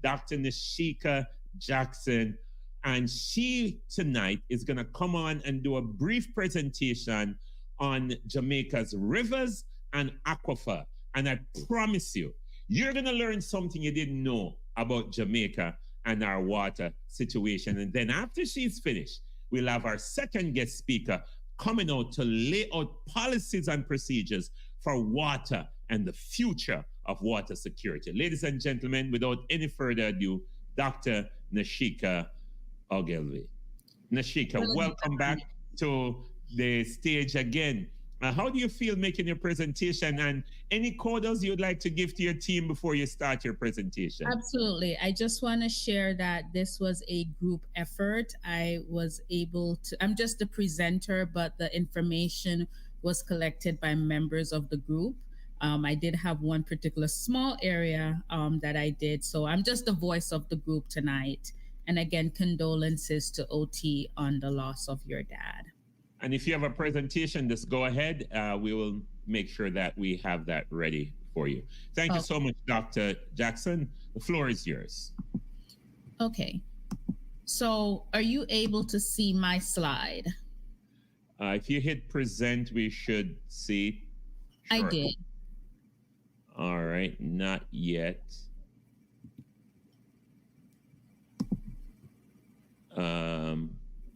Dr. Nashika Jackson. And she tonight is going to come on and do a brief presentation on Jamaica's rivers and aquifer. And I promise you, you're going to learn something you didn't know about Jamaica and our water situation. And then after she's finished, we'll have our second guest speaker coming out to lay out policies and procedures for water and the future of water security. Ladies and gentlemen, without any further ado, Dr. Nashika Ogilvie. Nashika, welcome back to the stage again. How do you feel making your presentation, and any kudos you'd like to give to your team before you start your presentation? Absolutely. I just want to share that this was a group effort. I'm just the presenter, but the information was collected by members of the group. I did have one particular small area that I did. So I'm just the voice of the group tonight. And again, condolences to OT on the loss of your dad. And if you have a presentation, just go ahead. We will make sure that we have that ready for you. Thank you so much, Dr. Jackson. The floor is yours. Okay. So are you able to see my slide? If you hit present, we should see. Sure. I did. All right. Not yet.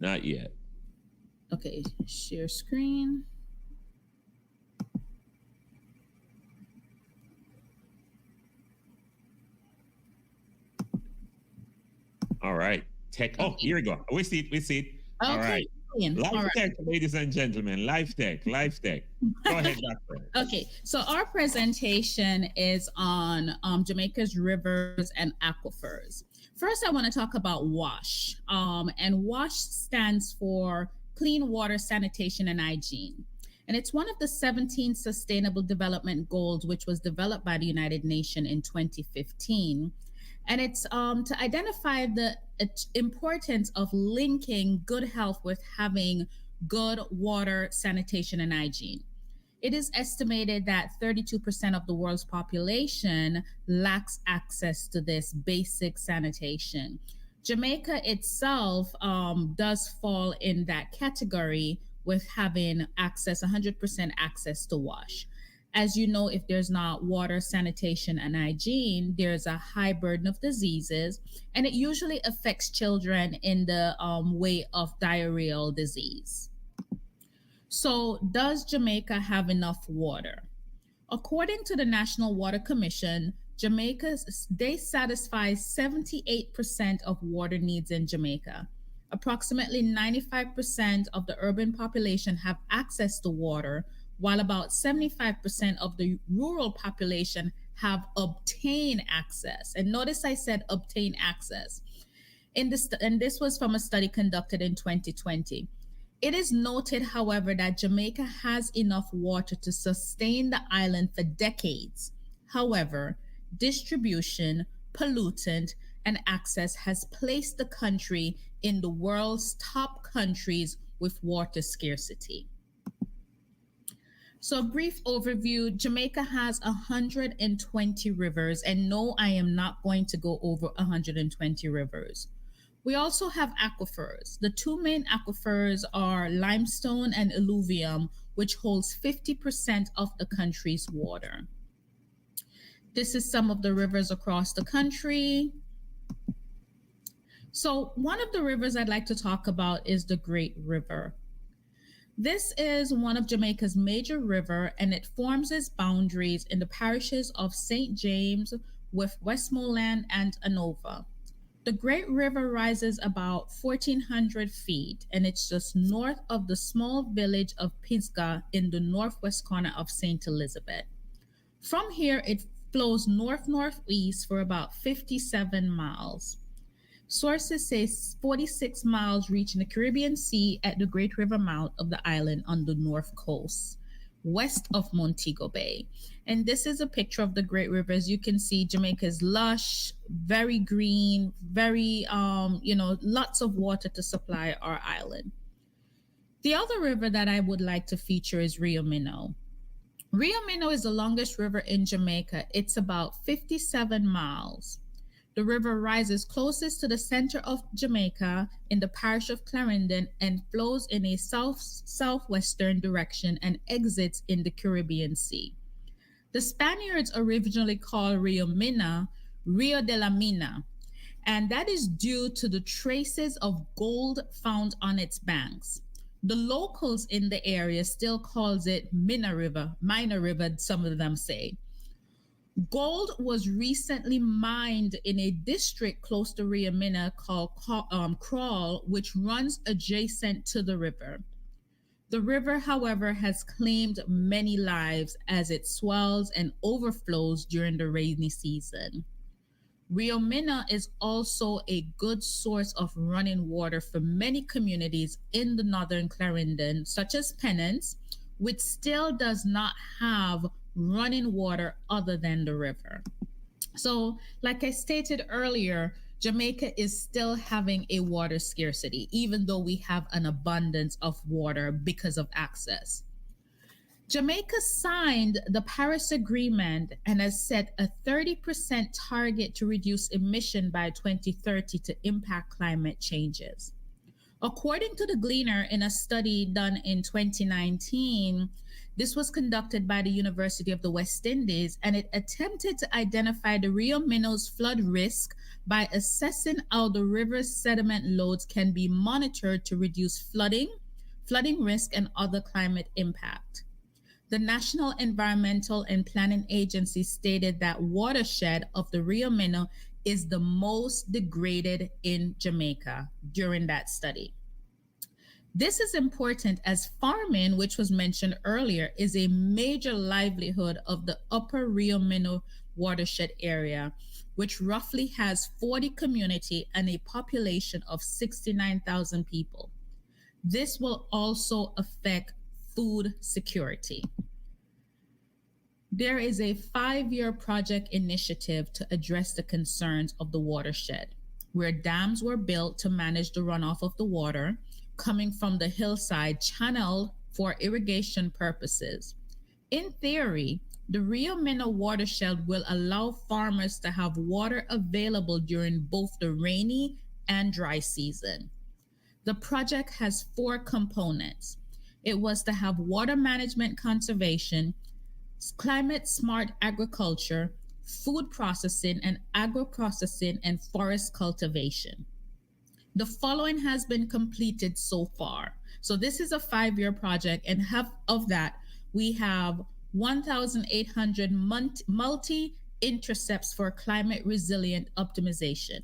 Not yet. Okay, share screen. All right. Tech. Oh, here we go. We see it. Okay. All right. Life Tech, ladies and gentlemen. Life Tech. Go ahead, Doctor. Okay. So our presentation is on Jamaica's rivers and aquifers. First, I want to talk about WASH. And WASH stands for Clean Water, Sanitation, and Hygiene. And it's one of the 17 Sustainable Development Goals, which was developed by the United Nations in 2015. And it's to identify the importance of linking good health with having good water, sanitation, and hygiene. It is estimated that 32% of the world's population lacks access to this basic sanitation. Jamaica itself does fall in that category with having 100% access to WASH. As you know, if there's not water, sanitation, and hygiene, there's a high burden of diseases, and it usually affects children in the way of diarrheal disease. So, does Jamaica have enough water? According to the National Water Commission, they satisfy 78% of water needs in Jamaica. Approximately 95% of the urban population have access to water, while about 75% of the rural population have obtained access. And notice I said obtain access. And this was from a study conducted in 2020. It is noted, however, that Jamaica has enough water to sustain the island for decades. However, distribution, pollutant, and access has placed the country in the world's top countries with water scarcity. So a brief overview, Jamaica has 120 rivers, and no, I am not going to go over 120 rivers. We also have aquifers. The two main aquifers are limestone and alluvium, which holds 50% of the country's water. This is some of the rivers across the country. So one of the rivers I'd like to talk about is the Great River. This is one of Jamaica's major rivers, and it forms its boundaries in the parishes of St. James with Westmoreland and Anova. The Great River rises about 1,400 feet, and it's just north of the small village of Pisgah in the northwest corner of St. Elizabeth. From here, it flows north-northeast for about 57 miles. Sources say 46 miles reaching the Caribbean Sea at the Great River mouth of the island on the north coast, west of Montego Bay. And this is a picture of the Great River. As you can see, Jamaica is lush, very green, very, lots of water to supply our island. The other river that I would like to feature is Rio Minho. Rio Minho is the longest river in Jamaica. It's about 57 miles. The river rises closest to the center of Jamaica in the parish of Clarendon and flows in a south-southwestern direction and exits in the Caribbean Sea. The Spaniards originally called Rio Mina Rio de la Mina, and that is due to the traces of gold found on its banks. The locals in the area still calls it Mina River, some of them say. Gold was recently mined in a district close to Rio Mina called Crawl, which runs adjacent to the river. The river, however, has claimed many lives as it swells and overflows during the rainy season. Rio Mina is also a good source of running water for many communities in the northern Clarendon, such as Pennant, which still does not have running water other than the river. So, like I stated earlier, Jamaica is still having a water scarcity, even though we have an abundance of water because of access. Jamaica signed the Paris Agreement and has set a 30% target to reduce emission by 2030 to impact climate changes. According to the Gleaner, in a study done in 2019, this was conducted by the University of the West Indies, and it attempted to identify the Rio Minho's flood risk by assessing how the river's sediment loads can be monitored to reduce flooding risk, and other climate impact. The National Environmental and Planning Agency stated that watershed of the Rio Minho is the most degraded in Jamaica during that study. This is important as farming, which was mentioned earlier, is a major livelihood of the upper Rio Minho watershed area, which roughly has 40 community and a population of 69,000 people. This will also affect food security. There is a 5-year project initiative to address the concerns of the watershed, where dams were built to manage the runoff of the water coming from the hillside channeled for irrigation purposes. In theory, the Rio Minho watershed will allow farmers to have water available during both the rainy and dry season. The project has 4 components. It was to have water management conservation, climate smart agriculture, food processing and agro-processing, and forest cultivation. The following has been completed so far. So this is a 5-year project, and half of that, we have 1,800 multi-intercepts for climate resilient optimization.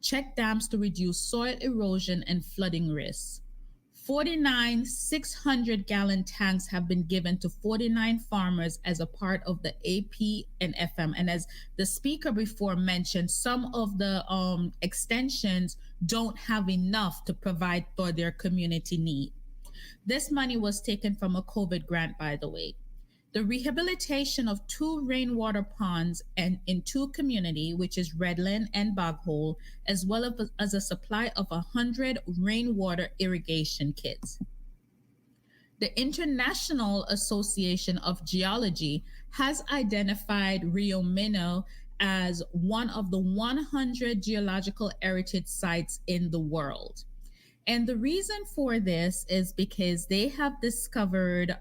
Check dams to reduce soil erosion and flooding risks. 49 600-gallon tanks have been given to 49 farmers as a part of the AP and FM. And as the speaker before mentioned, some of the extensions don't have enough to provide for their community need. This money was taken from a COVID grant, by the way. The rehabilitation of 2 rainwater ponds and in 2 community, which is Redland and Boghole, as well as a supply of 100 rainwater irrigation kits. The International Association of Geology has identified Rio Minho as one of the 100 geological heritage sites in the world. And the reason for this is because they have discovered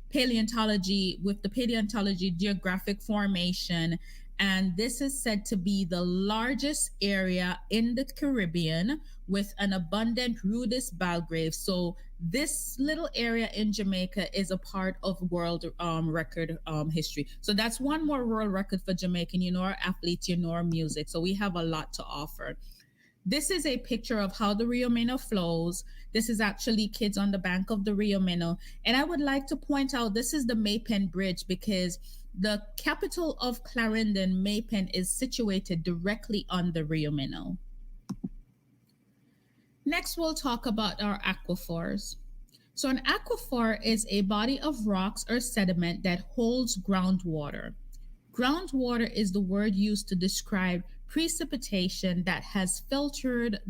paleontology with the paleontology geographic formation, and this is said to be the largest area in the Caribbean with an abundant rudis grave. So this little area in Jamaica is a part of world record history. So that's one more world record for Jamaican. You know our athletes, you know our music. So we have a lot to offer. This is a picture of how the Rio Minho flows. This is actually kids on the bank of the Rio Minho. And I would like to point out, this is the Maypen Bridge because the capital of Clarendon, Maypen, is situated directly on the Rio Minho. Next, we'll talk about our aquifers. So an aquifer is a body of rocks or sediment that holds groundwater. Groundwater is the word used to describe precipitation that has infiltrated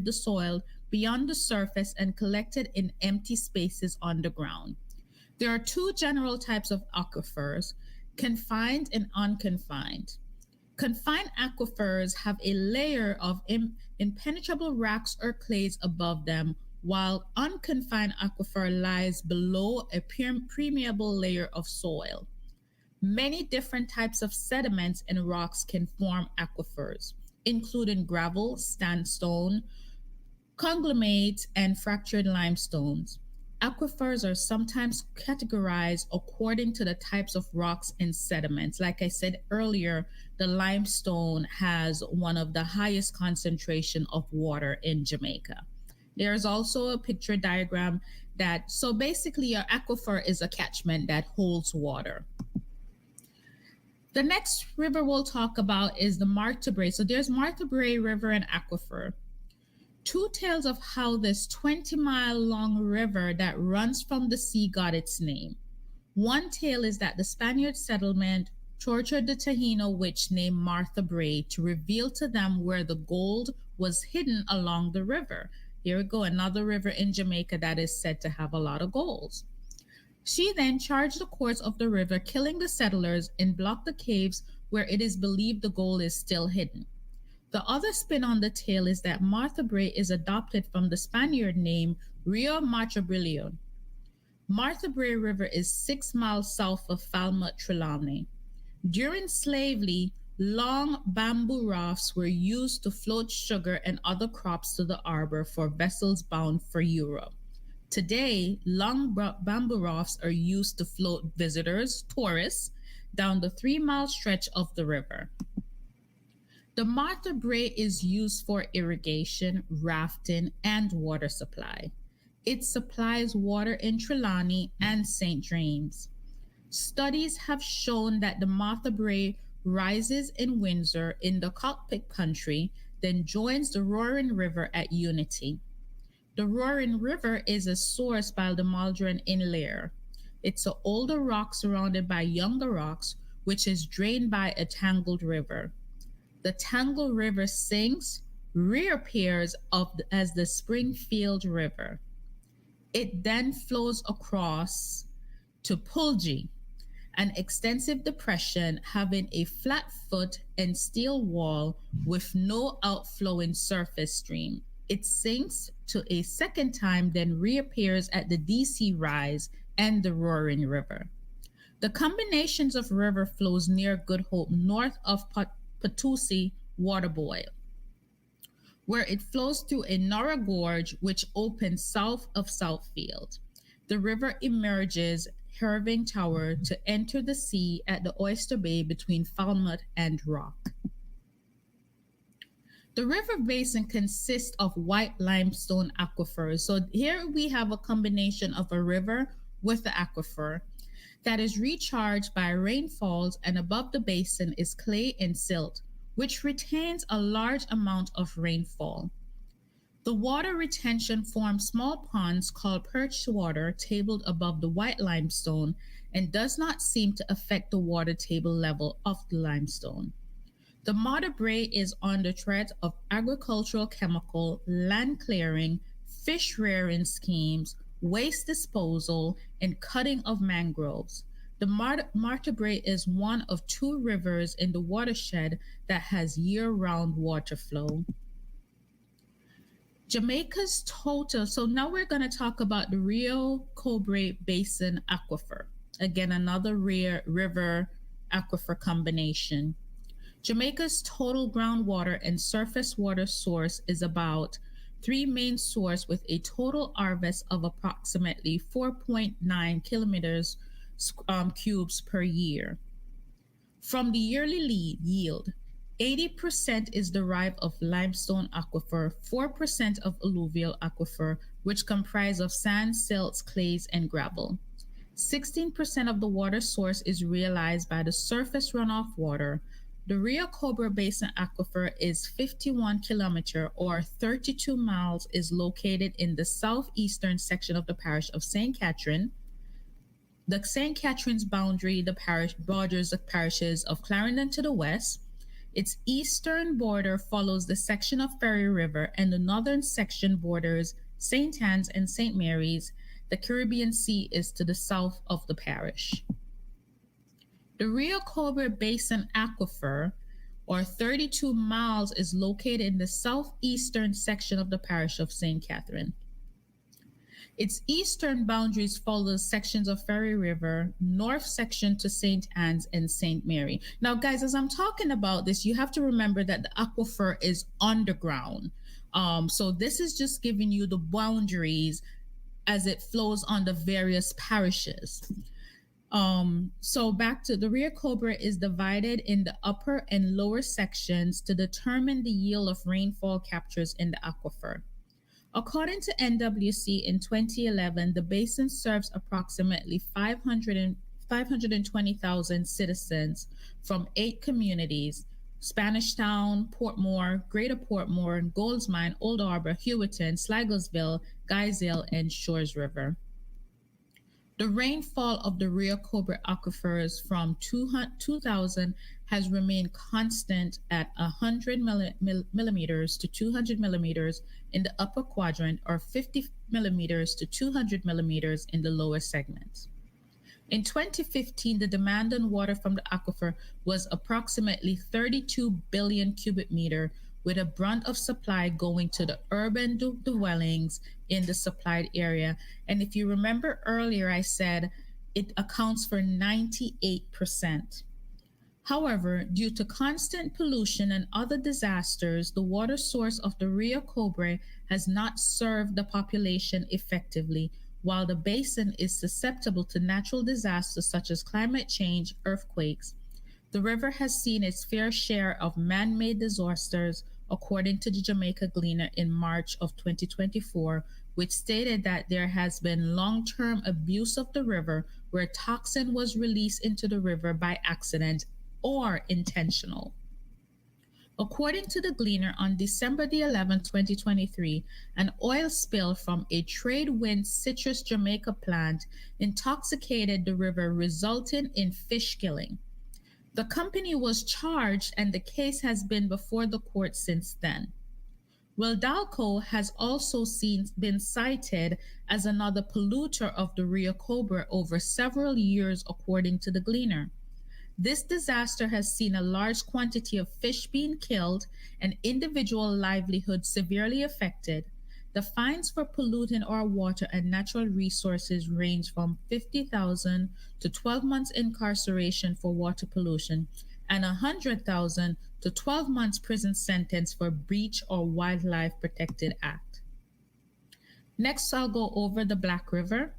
the soil beyond the surface and collected in empty spaces underground. There are 2 general types of aquifers, confined and unconfined. Confined aquifers have a layer of impenetrable rocks or clays above them, while unconfined aquifer lies below a permeable layer of soil. Many different types of sediments and rocks can form aquifers, including gravel, sandstone, conglomerates, and fractured limestones. Aquifers are sometimes categorized according to the types of rocks and sediments. Like I said earlier, the limestone has one of the highest concentration of water in Jamaica. There's also a picture diagram that, so basically, your aquifer is a catchment that holds water. The next river we'll talk about is the Martha Brae. So there's Martha Brae River and Aquifer. Two tales of how this 20-mile long river that runs from the sea got its name. One tale is that the Spaniard settlement tortured the Taino witch named Martha Brae to reveal to them where the gold was hidden along the river. Here we go, another river in Jamaica that is said to have a lot of gold. She then charged the course of the river, killing the settlers, and blocked the caves where it is believed the gold is still hidden. The other spin on the tale is that Martha Brae is adopted from the Spaniard name Rio Matabrillo. Martha Brae River is 6 miles south of Falmouth, Trelawney. During slavery, long bamboo rafts were used to float sugar and other crops to the harbor for vessels bound for Europe. Today, long bamboo rafts are used to float visitors, tourists, down the 3-mile stretch of the river. The Martha Brae is used for irrigation, rafting, and water supply. It supplies water in Trelawney and St. James. Studies have shown that the Martha Brae rises in Windsor in the Cockpit country, then joins the Roaring River at Unity. The Roaring River is a source by the Maldron Inlet. It's an older rock surrounded by younger rocks, which is drained by a tangled river. The tangled river sinks, reappears as the Springfield River. It then flows across to Pulgee, an extensive depression having a flat foot and steel wall with no outflowing surface stream. It sinks to a second time, then reappears at the DC Rise and the Roaring River. The combinations of river flows near Good Hope north of Potosi Waterboy, where it flows through a narrow gorge which opens south of Southfield. The river emerges Irving Tower to enter the sea at the Oyster Bay between Falmouth and Rock. The river basin consists of white limestone aquifers. So here we have a combination of a river with the aquifer that is recharged by rainfalls, and above the basin is clay and silt, which retains a large amount of rainfall. The water retention forms small ponds called perch water tabled above the white limestone and does not seem to affect the water table level of the limestone. The Martha Brae is on the threat of agricultural, chemical, land clearing, fish rearing schemes, waste disposal, and cutting of mangroves. The Martha Brae is one of 2 rivers in the watershed that has year-round water flow. Jamaica's total, so now we're going to talk about the Rio Cobre Basin Aquifer. Again, another rare river aquifer combination. Jamaica's total groundwater and surface water source is about 3 main sources with a total harvest of approximately 4.9 kilometers cubes per year. From the yearly yield, 80% is derived of limestone aquifer, 4% of alluvial aquifer, which comprise of sand, silts, clays, and gravel. 16% of the water source is realized by the surface runoff water. The Rio Cobre Basin Aquifer is 51 kilometers or 32 miles, is located in the southeastern section of the parish of St. Catherine. The St. Catherine's boundary, the parish borders the parishes of Clarendon to the west. Its eastern border follows the section of Ferry River, and the northern section borders St. Anne's and St. Mary's. The Caribbean Sea is to the south of the parish. The Rio Cobre Basin Aquifer, or 32 miles, is located in the southeastern section of the parish of St. Catherine. Its eastern boundaries follow sections of Ferry River, north section to St. Anne's and St. Mary. Now, guys, as I'm talking about this, you have to remember that the aquifer is underground. So this is just giving you the boundaries as it flows on the various parishes. So back to the Rio Cobra is divided in the upper and lower sections to determine the yield of rainfall captures in the aquifer. According to NWC in 2011, the basin serves approximately 520,000 citizens from 8 communities: Spanish Town, Portmore, Greater Portmore, Goldsmine, Old Arbor, Hewiton, Sligo'sville, Guysale, and Shores River. The rainfall of the Rio Cobra aquifers from 2000 has remained constant at 100 millimeters to 200 millimeters in the upper quadrant, or 50 millimeters to 200 millimeters in the lower segments. In 2015, the demand on water from the aquifer was approximately 32 billion cubic meter, with a brunt of supply going to the urban dwellings in the supplied area. And if you remember earlier, I said it accounts for 98%. However, due to constant pollution and other disasters, the water source of the Rio Cobra has not served the population effectively. While the basin is susceptible to natural disasters such as climate change, earthquakes, the river has seen its fair share of man-made disasters, according to the Jamaica Gleaner in March of 2024, which stated that there has been long-term abuse of the river where toxin was released into the river by accident or intentional. According to the Gleaner, on December the 11th, 2023, an oil spill from a trade-wind citrus Jamaica plant intoxicated the river, resulting in fish killing. The company was charged and the case has been before the court since then. Wildalco has also been cited as another polluter of the Rio Cobra over several years, according to the Gleaner. This disaster has seen a large quantity of fish being killed and individual livelihoods severely affected. The fines for polluting our water and natural resources range from 50,000 to 12 months incarceration for water pollution and 100,000 to 12 months prison sentence for breach or Wildlife Protected Act. Next, I'll go over the Black River.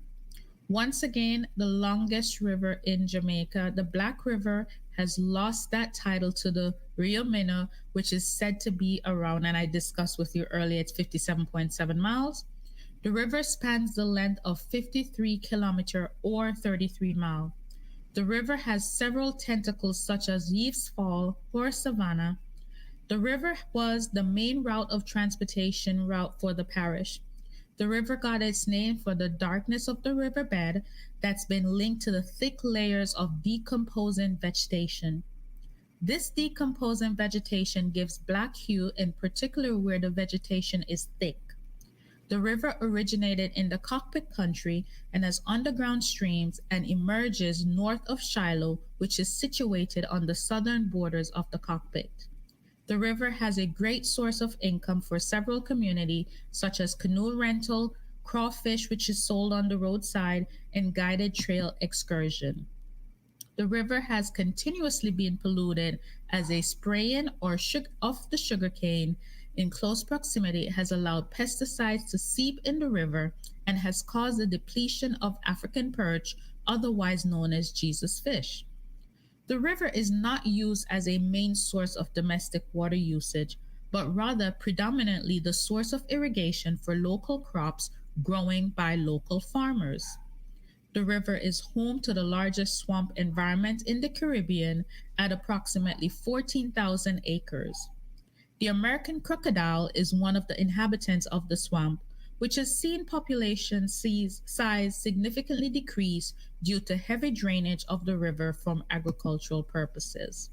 Once again, the longest river in Jamaica, the Black River has lost that title to the Rio Minho, which is said to be around, and I discussed with you earlier, it's 57.7 miles. The river spans the length of 53 kilometers or 33 miles. The river has several tentacles such as Yeaves Fall or Savannah. The river was the main route of transportation route for the parish. The river got its name for the darkness of the riverbed that's been linked to the thick layers of decomposing vegetation. This decomposing vegetation gives black hue, in particular where the vegetation is thick. The river originated in the Cockpit country and has underground streams and emerges north of Shiloh, which is situated on the southern borders of the Cockpit. The river has a great source of income for several communities, such as canoe rental, crawfish, which is sold on the roadside, and guided trail excursion. The river has continuously been polluted as a spraying or of the sugarcane in close proximity has allowed pesticides to seep in the river and has caused the depletion of African perch, otherwise known as Jesus fish. The river is not used as a main source of domestic water usage, but rather predominantly the source of irrigation for local crops growing by local farmers. The river is home to the largest swamp environment in the Caribbean at approximately 14,000 acres. The American crocodile is one of the inhabitants of the swamp, which has seen population size significantly decrease due to heavy drainage of the river from agricultural purposes.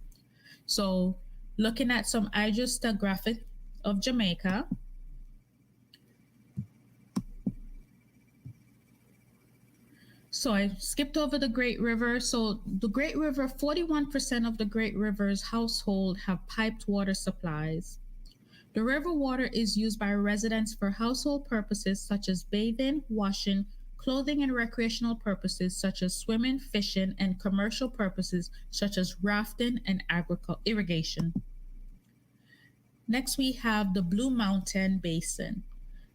So, looking at some hydrostratigraphic of Jamaica, So I skipped over the Great River. So the Great River, 41% of the Great River's household have piped water supplies. The river water is used by residents for household purposes such as bathing, washing, clothing, and recreational purposes such as swimming, fishing, and commercial purposes such as rafting and irrigation. Next, we have the Blue Mountain Basin.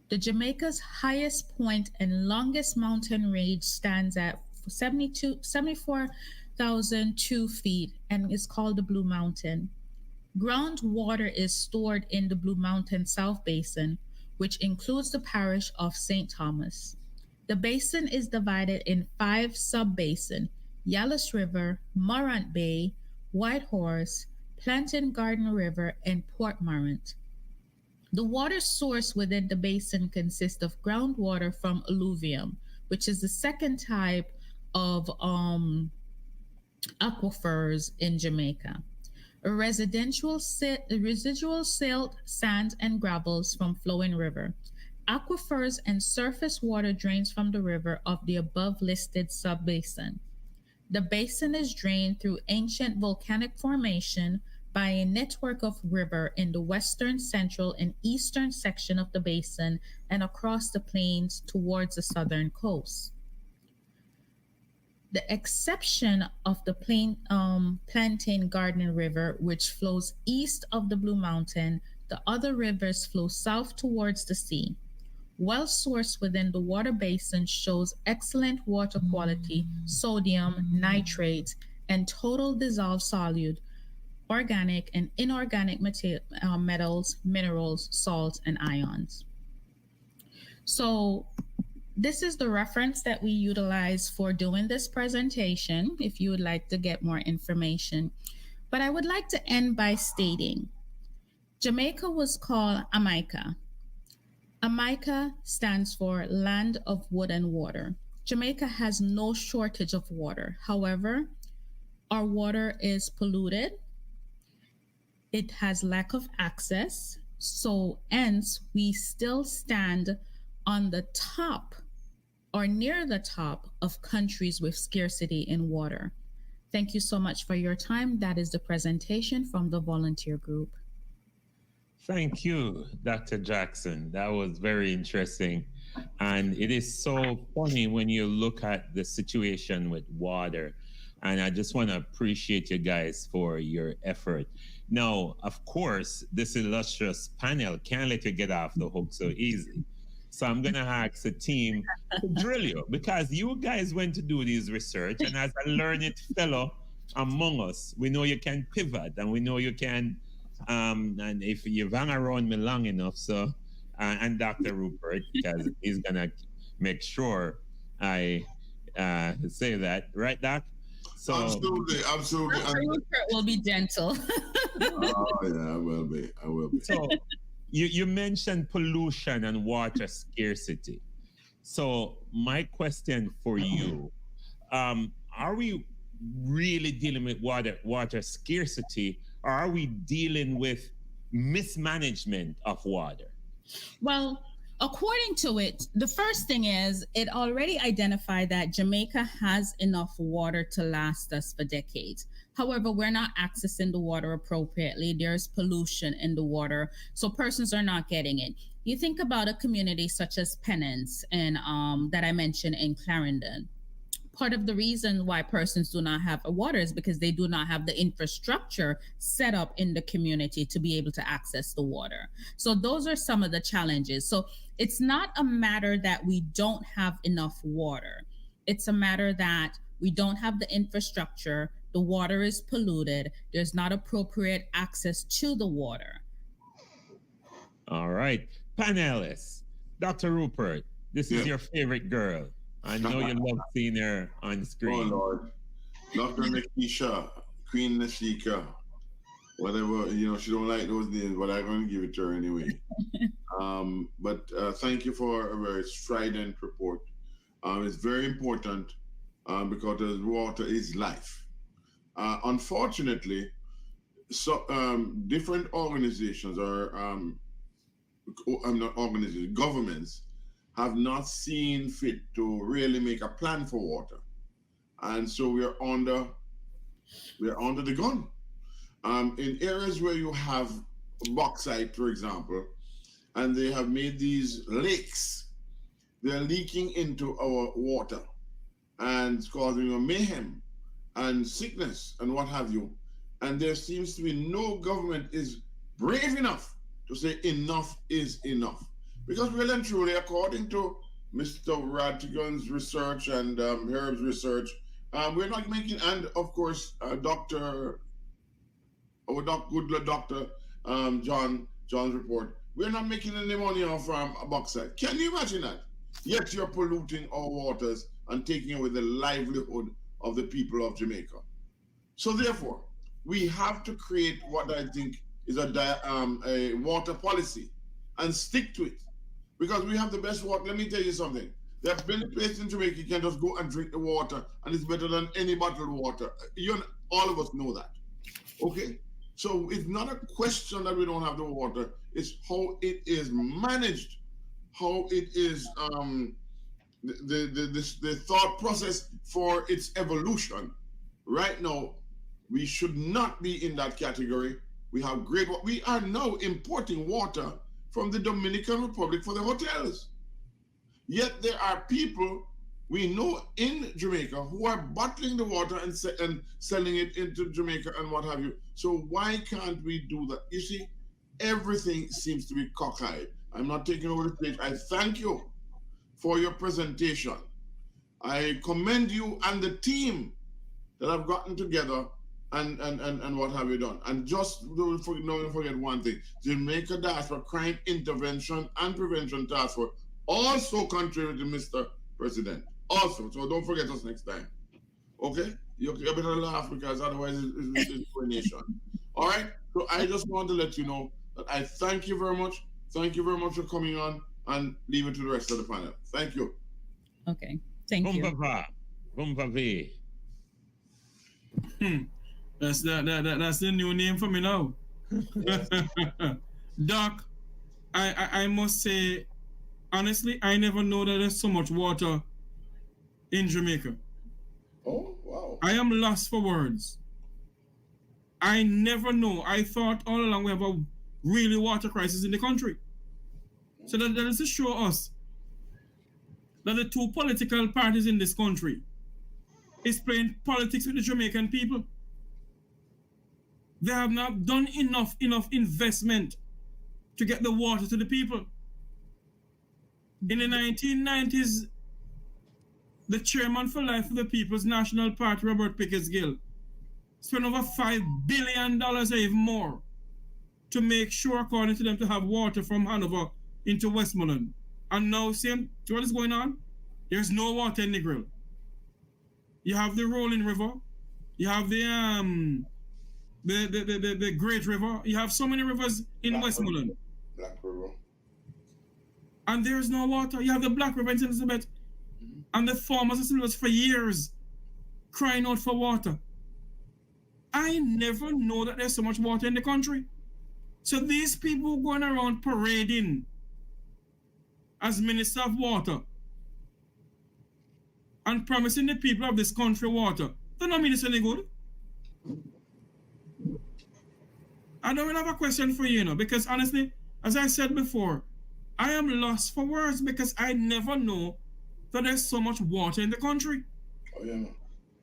The Jamaica's highest point and longest mountain range stands at 74,002 feet and is called the Blue Mountain. Groundwater is stored in the Blue Mountain South Basin, which includes the parish of St. Thomas. The basin is divided in 5 sub-basins: Yalis River, Morant Bay, White Horse, Plantain Garden River, and Port Morant. The water source within the basin consists of groundwater from alluvium, which is the second type of aquifers in Jamaica. Residual silt, sand, and gravels from flowing river. Aquifers and surface water drains from the river of the above listed subbasin. The basin is drained through ancient volcanic formation by a network of river in the western, central, and eastern section of the basin and across the plains towards the southern coast. The exception of the Plantain Garden River, which flows east of the Blue Mountain, the other rivers flow south towards the sea. Well source within the water basin shows excellent water quality, sodium, nitrate, and total dissolved solute, organic and inorganic metals, minerals, salts, and ions. So this is the reference that we utilize for doing this presentation if you would like to get more information. But I would like to end by stating Jamaica was called Jamaica. Jamaica stands for Land of Wood and Water. Jamaica has no shortage of water. However, our water is polluted. It has lack of access. So hence, we still stand on the top or near the top of countries with scarcity in water. Thank you so much for your time. That is the presentation from the volunteer group. Thank you, Dr. Jackson. That was very interesting. And it is so funny when you look at the situation with water. And I just want to appreciate you guys for your effort. Now, of course, this illustrious panel can't let you get off the hook so easy. So I'm going to ask the team to drill you because you guys went to do this research. And as a learned fellow among us, we know you can pivot and we know you can, and if you've hung around me long enough, so, and Dr. Rupert, because he's going to make sure I say that. Right, Doc? So, absolutely. Dr. Rupert will be gentle. Oh, yeah, I will be. So, you mentioned pollution and water scarcity. So my question for you, are we really dealing with water scarcity, or are we dealing with mismanagement of water? Well, according to it, the first thing is it already identified that Jamaica has enough water to last us for decades. However, we're not accessing the water appropriately. There's pollution in the water, so persons are not getting it. You think about a community such as Pennance and that I mentioned in Clarendon. Part of the reason why persons do not have water is because they do not have the infrastructure set up in the community to be able to access the water. So those are some of the challenges. So it's not a matter that we don't have enough water. It's a matter that we don't have the infrastructure. The water is polluted. There's not appropriate access to the water. All right. Panelists, Dr. Rupert, this is your favorite girl. I know you love seeing her on screen. Oh, Lord. Dr. Nikisha, Queen Nashika, whatever, she don't like those names, but I'm going to give it to her anyway. But thank you for a very strident report. It's very important because water is life. Unfortunately, different organizations or, not organizations, governments have not seen fit to really make a plan for water. And so we're under the gun. In areas where you have bauxite, for example, and they have made these lakes, they're leaking into our water and it's causing a mayhem and sickness and what have you. And there seems to be no government is brave enough to say enough is enough. Because really and truly, according to Mr. Ratigan's research and Herb's research, we're not making, and of course, Dr. Good Dr. John's report, we're not making any money off bauxite. Can you imagine that? Yet you're polluting our waters and taking away the livelihood of the people of Jamaica. So therefore, we have to create what I think is a water policy and stick to it. Because we have the best water. Let me tell you something. There have been places in Jamaica you can just go and drink the water and it's better than any bottled water. All of us know that. Okay? So it's not a question that we don't have the water. It's how it is managed, how it is the thought process for its evolution. Right now, we should not be in that category. We have we are now importing water from the Dominican Republic for the hotels. Yet there are people we know in Jamaica who are bottling the water and selling it into Jamaica and what have you. So why can't we do that? You see, everything seems to be cockeyed. I'm not taking over the stage. I thank you for your presentation. I commend you and the team that have gotten together and what have you done. And just don't forget one thing. Jamaica Diaspora Crime Intervention and Prevention Task Force also contributed to Mr. President. Also, so don't forget us next time. Okay? You better laugh because otherwise it's coronation. All right? So I just want to let you know that I thank you very much. Thank you very much for coming on and leave it to the rest of the panel. Thank you. Okay. Thank you. That's the new name for me now. Doc, I must say, honestly, I never know that there's so much water in Jamaica. Oh, wow. I am lost for words. I never know. I thought all along we have a really water crisis in the country. So that is to show us that the two political parties in this country is playing politics with the Jamaican people. They have not done enough investment to get the water to the people. In the 1990s, the chairman for Life of the People's National Party, Robert Pickett's-Gill, spent over $5 billion or even more to make sure, according to them, to have water from Hanover into Westmoreland. And now, see what is going on? There's no water in the grill. You have the Rolling River. You have the Great River. You have so many rivers in Westmoreland. Black River. And there's no water. You have the Black River in St. Elizabeth. And the farmers in St. Elizabeth for years crying out for water. I never know that there's so much water in the country. So these people going around parading as Minister of Water and promising the people of this country water, they don't mean it's any good. I don't really have a question for you, because honestly, as I said before, I am lost for words because I never know that there's so much water in the country. Oh, yeah.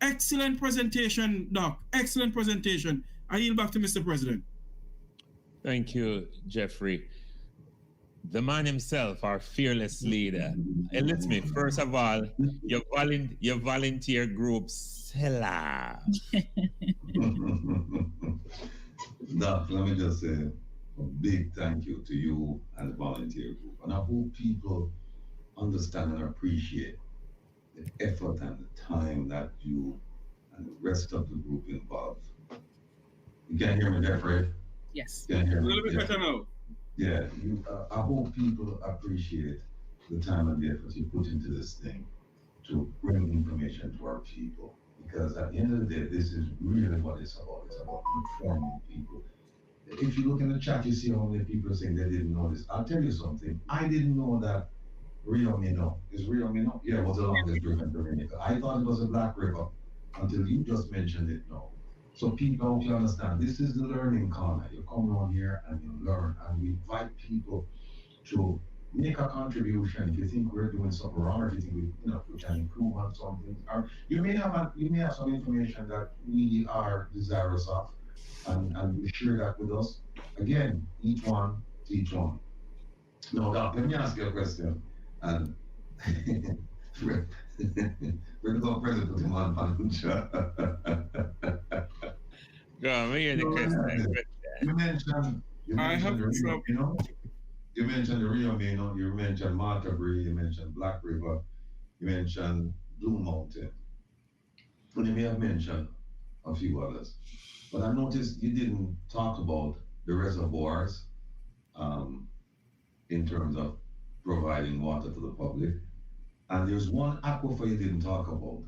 Excellent presentation, Doc. Excellent presentation. I yield back to Mr. President. Thank you, Jeffrey. The man himself, our fearless leader. And let me, first of all, your volunteer group, Sela. Doc, let me just say a big thank you to you and the volunteer group. And I hope people understand and appreciate the effort and the time that you and the rest of the group involved. You can hear me, Jeffrey? Yes. You can hear me? A little bit better now. Yeah, I hope people appreciate the time and the effort you put into this thing to bring information to our people. Because at the end of the day, this is really what it's about. It's about informing people. If you look in the chat, you see how many people are saying they didn't know this. I'll tell you something. I didn't know that Rio Mino. Is Rio Mino? Yeah, it was the longest river in Jamaica. I thought it was a Black River until you just mentioned it now. So people, hope you understand, this is the learning corner. You come on here and you learn, and we invite people to make a contribution. If you think we're doing something wrong, or if you think we can improve on something, or you may have some information that we are desirous of, and you share that with us. Again, each one teach one. No, Doc, let me ask you a question. And we're going to present with him on Go on, we hear the question. You mentioned I have the Rio, trouble. you mentioned the Rio Mino, you mentioned Martabry, you mentioned Black River, you mentioned Blue Mountain, and you may have mentioned a few others. But I noticed you didn't talk about the reservoirs in terms of providing water to the public. And there's one aquifer you didn't talk about,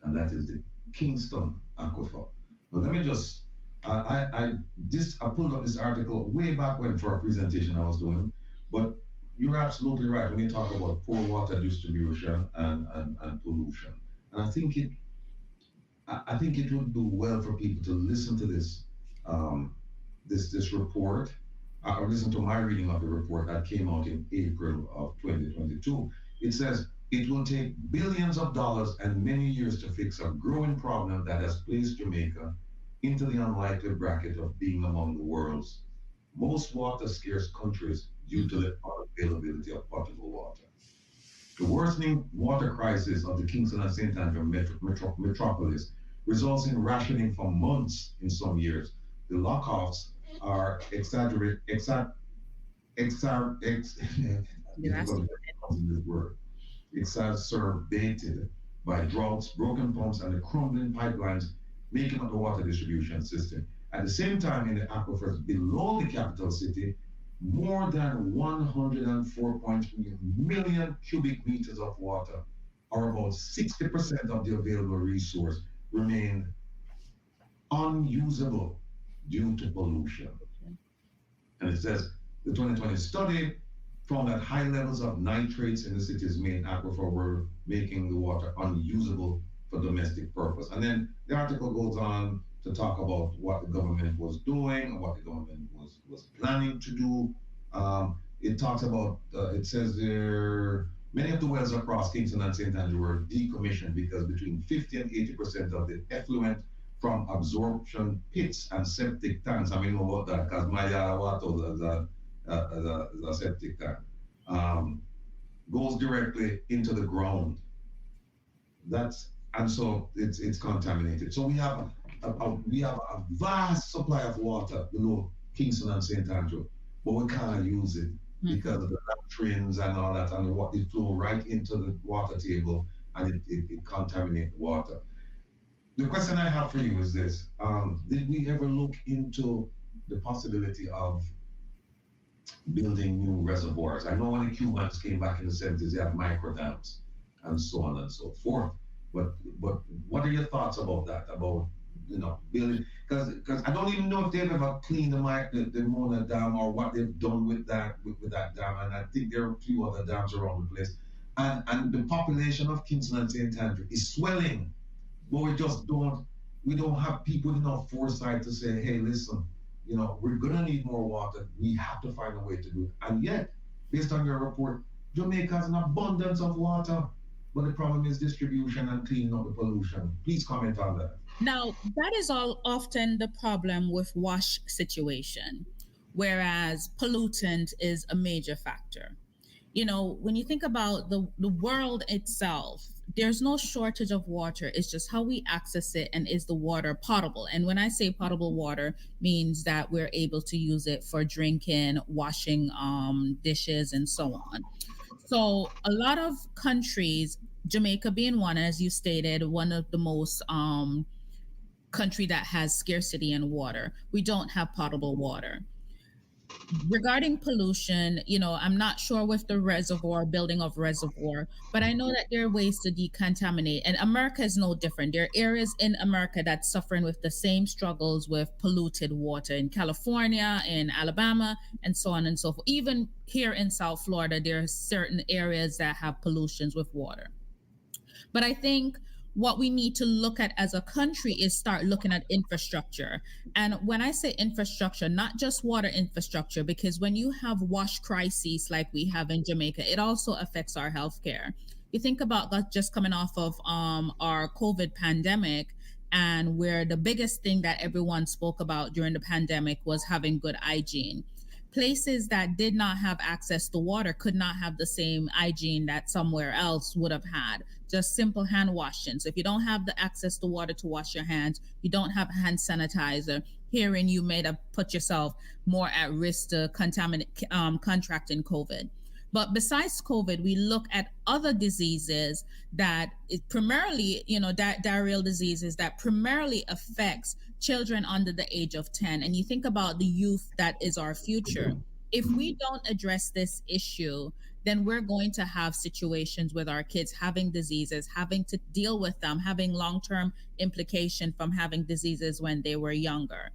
and that is the Kingston aquifer. But let me just, I pulled up this article way back when for a presentation I was doing, but you're absolutely right when you talk about poor water distribution and pollution. And I think it would do well for people to listen to this report. I listened to my reading of the report that came out in April of 2022. It says it will take billions of dollars and many years to fix a growing problem that has placed Jamaica into the unlikely bracket of being among the world's most water-scarce countries due to the unavailability of potable water. The worsening water crisis of the Kingston and St. Andrew metropolis results in rationing for months in some years. The lockoffs are exacerbated by droughts, broken pumps, and the crumbling pipelines making up the water distribution system. At the same time, in the aquifers below the capital city, more than 104.3 million cubic meters of water, or about 60% of the available resource, remain unusable due to pollution. And it says the 2020 study found that high levels of nitrates in the city's main aquifer were making the water unusable for domestic purpose. And then the article goes on to talk about what the government was doing and what the government was planning to do. It talks about, it says there, many of the wells across Kingston and St. Andrew were decommissioned because between 50 and 80% of the effluent from absorption pits and septic tanks, I mean, know about that because my water as a septic tank, goes directly into the ground. And so it's contaminated. So we have a vast supply of water below Kingston and St. Andrew, but we can't use it because of the latrines and all that, and what they flow right into the water table, and it contaminates the water. The question I have for you is this: did we ever look into the possibility of building new reservoirs? I know when the Cubans came back in the 70s, they had micro dams and so on and so forth. But what are your thoughts about that? About building, because I don't even know if they've ever cleaned the Mona Dam or what they've done with that dam, and I think there are a few other dams around the place. And the population of Kingston and St. Andrew is swelling, but we don't have people with enough foresight to say, hey, listen, we're gonna need more water. We have to find a way to do it. And yet, based on your report, Jamaica has an abundance of water, but the problem is distribution and cleaning up the pollution. Please comment on that. Now, that is often the problem with wash situation, whereas pollutant is a major factor. When you think about the world itself, there's no shortage of water. It's just how we access it, and is the water potable? And when I say potable water, means that we're able to use it for drinking, washing dishes, and so on. So a lot of countries, Jamaica being one, as you stated, one of the most country that has scarcity in water, we don't have potable water. regarding pollution, I'm not sure with the reservoir, building of reservoir, but I know that there are ways to decontaminate. And America is no different. There are areas in America that's suffering with the same struggles with polluted water in California, in Alabama, and so on and so forth. Even here in South Florida, there are certain areas that have pollutions with water. But I think what we need to look at as a country is start looking at infrastructure. And when I say infrastructure, not just water infrastructure, because when you have wash crises like we have in Jamaica, it also affects our healthcare. You think about that just coming off of our COVID pandemic, and where the biggest thing that everyone spoke about during the pandemic was having good hygiene. Places that did not have access to water could not have the same hygiene that somewhere else would have had. Just simple hand washing. So if you don't have the access to water to wash your hands, you don't have hand sanitizer, herein you may have put yourself more at risk to contracting COVID. But besides COVID, we look at other diseases that primarily, diarrheal diseases that primarily affects children under the age of 10. And you think about the youth that is our future. If we don't address this issue, then we're going to have situations with our kids having diseases, having to deal with them, having long-term implication from having diseases when they were younger.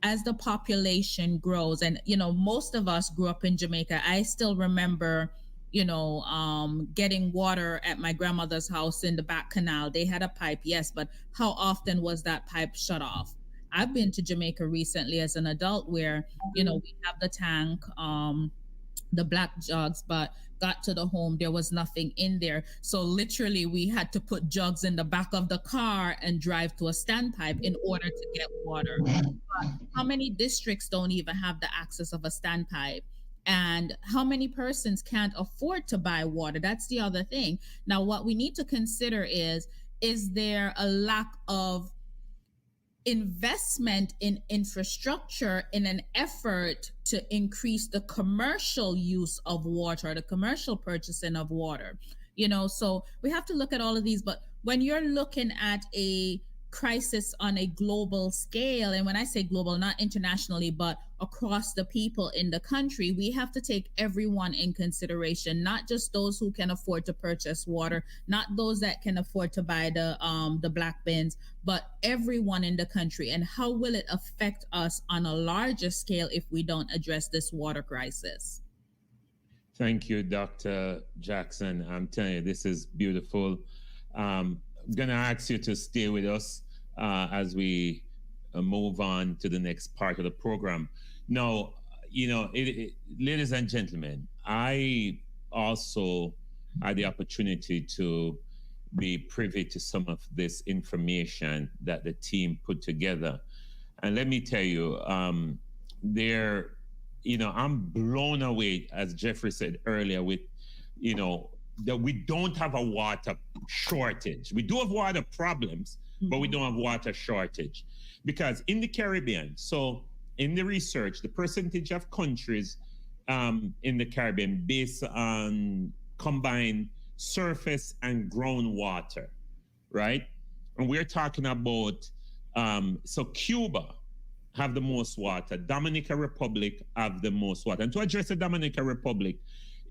As the population grows, and most of us grew up in Jamaica. I still remember getting water at my grandmother's house in the back canal. They had a pipe, yes, but how often was that pipe shut off? I've been to Jamaica recently as an adult where we have the tank, the black jugs, but got to the home, there was nothing in there. So literally we had to put jugs in the back of the car and drive to a standpipe in order to get water. But how many districts don't even have the access of a standpipe? And how many persons can't afford to buy water? That's the other thing. Now, what we need to consider is there a lack of investment in infrastructure in an effort to increase the commercial use of water, the commercial purchasing of water? So we have to look at all of these. But when you're looking at a crisis on a global scale, and when I say global, not internationally, but across the people in the country, we have to take everyone in consideration, not just those who can afford to purchase water, not those that can afford to buy the black bins, but everyone in the country. And how will it affect us on a larger scale if we don't address this water crisis? Thank you, Dr. Jackson. I'm telling you, this is beautiful. I'm going to ask you to stay with us as we move on to the next part of the program. Now, ladies and gentlemen, I also had the opportunity to be privy to some of this information that the team put together. And let me tell you, I'm blown away, as Jeffrey said earlier, with, that we don't have a water shortage. We do have water problems, but we don't have water shortage. Because in the Caribbean, so in the research, the percentage of countries in the Caribbean based on combined surface and groundwater, right? And we're talking about, so Cuba have the most water, Dominican Republic have the most water. And to address the Dominican Republic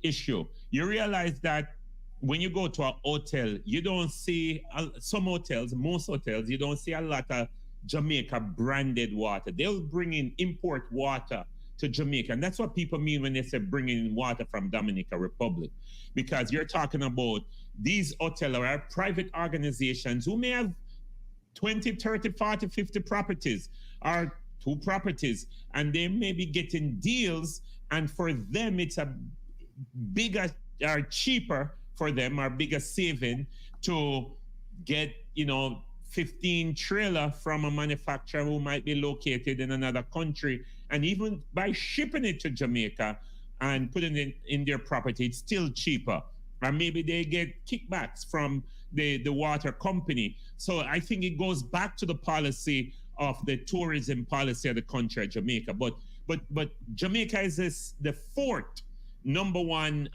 issue, you realize that when you go to a hotel, you don't see, some hotels, most hotels, you don't see a lot of Jamaica branded water. They'll bring in import water to Jamaica. And that's what people mean when they say bringing in water from Dominican Republic. Because you're talking about these hotels are private organizations who may have 20, 30, 40, 50 properties or 2 properties, and they may be getting deals. And for them, it's a bigger or cheaper for them, or bigger saving to get, 15 trailer from a manufacturer who might be located in another country. And even by shipping it to Jamaica and putting it in their property, it's still cheaper. Or maybe they get kickbacks from the water company. So I think it goes back to the policy of the tourism policy of the country of Jamaica. But Jamaica is the 4th number one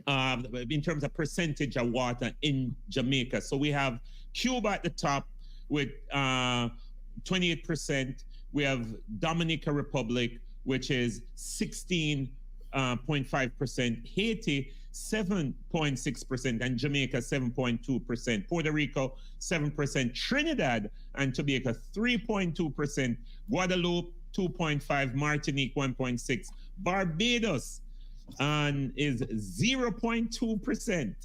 in terms of percentage of water in Jamaica. So we have Cuba at the top with 28%. We have Dominican Republic which is 16.5%, Haiti 7.6%, and Jamaica 7.2%, Puerto Rico 7%, Trinidad and Tobago 3.2%, Guadeloupe 2.5%, Martinique 1.6%, Barbados is 0.2%.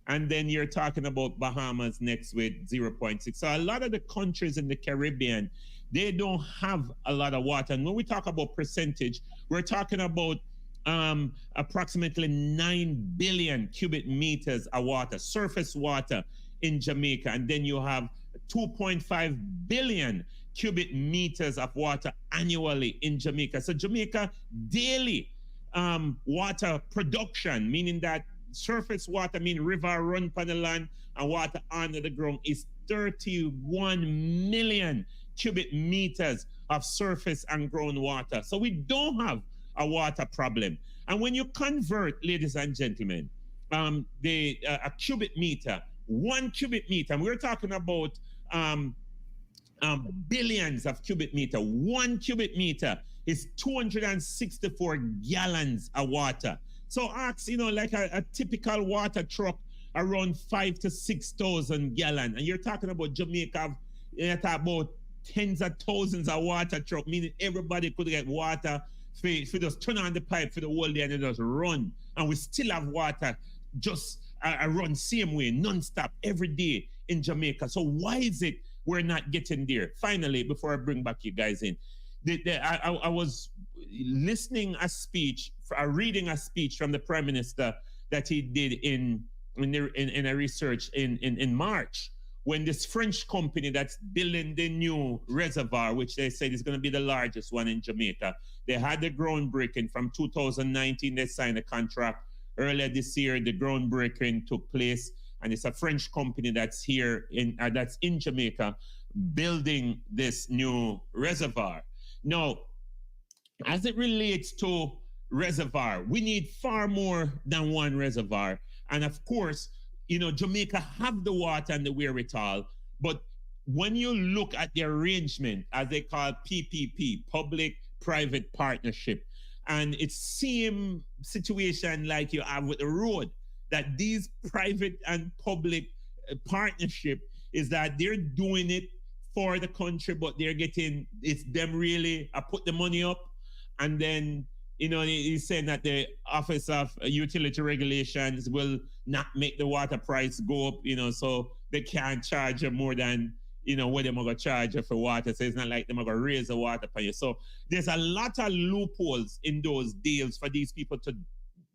And then you're talking about Bahamas next with 0.6. So a lot of the countries in the Caribbean, they don't have a lot of water. And when we talk about percentage, we're talking about approximately 9 billion cubic meters of water, surface water in Jamaica. And then you have 2.5 billion cubic meters of water annually in Jamaica. So Jamaica daily water production, meaning that surface water, meaning river run upon the land and water under the ground, is 31 million cubic meters of surface and groundwater. So we don't have a water problem. And when you convert, ladies and gentlemen, a cubic meter, 1 cubic meter, and we're talking about billions of cubic meter, 1 cubic meter is 264 gallons of water. So ask, like a typical water truck around 5,000 to 6,000 gallons. And you're talking about Jamaica, you're talking about tens of thousands of water truck, meaning everybody could get water for just turn on the pipe for the whole day and it just run. And we still have water just run same way, non-stop, every day in Jamaica. So why is it we're not getting there? Finally, before I bring back you guys in, I was listening reading a speech from the Prime Minister that he did in a research in March, when this French company that's building the new reservoir, which they said is going to be the largest one in Jamaica, they had the groundbreaking from 2019. They signed a contract earlier this year. The groundbreaking took place, and it's a French company that's here that's in Jamaica building this new reservoir. Now, as it relates to reservoir, we need far more than one reservoir. And of course, Jamaica have the water and the wherewithal, but when you look at the arrangement, as they call PPP, public-private partnership, and it's same situation like you have with the road, that these private and public partnership is that they're doing it for the country, but it's them really put the money up, and then he's saying that the Office of Utility Regulations will not make the water price go up, so they can't charge you more than, what they're going to charge you for water. So it's not like they're going to raise the water for you. So there's a lot of loopholes in those deals for these people to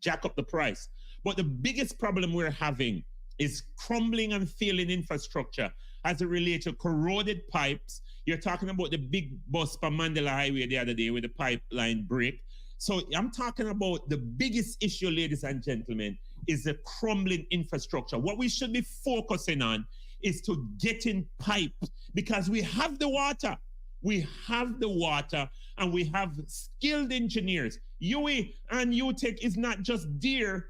jack up the price. But the biggest problem we're having is crumbling and failing infrastructure as it relates to corroded pipes. You're talking about the big bus for Mandela Highway the other day with the pipeline break. So I'm talking about the biggest issue, ladies and gentlemen, is the crumbling infrastructure. What we should be focusing on is to get in pipe, because we have the water. We have the water and we have skilled engineers. UWI and UTEC is not just there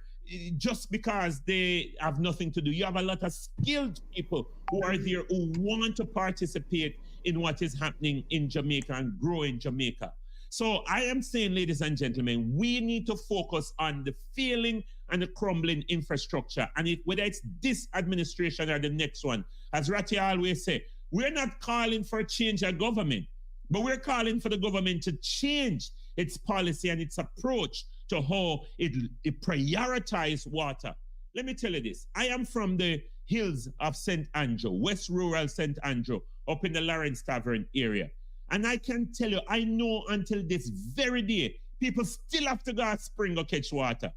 just because they have nothing to do. You have a lot of skilled people who are there who want to participate in what is happening in Jamaica and grow in Jamaica. So I am saying, ladies and gentlemen, we need to focus on the failing and the crumbling infrastructure. And whether it's this administration or the next one, as Ratty always say, we're not calling for a change of government, but we're calling for the government to change its policy and its approach to how it prioritizes water. Let me tell you this. I am from the hills of St. Andrew, West Rural St. Andrew, up in the Lawrence Tavern area. And I can tell you, I know until this very day, people still have to go to spring or catch water.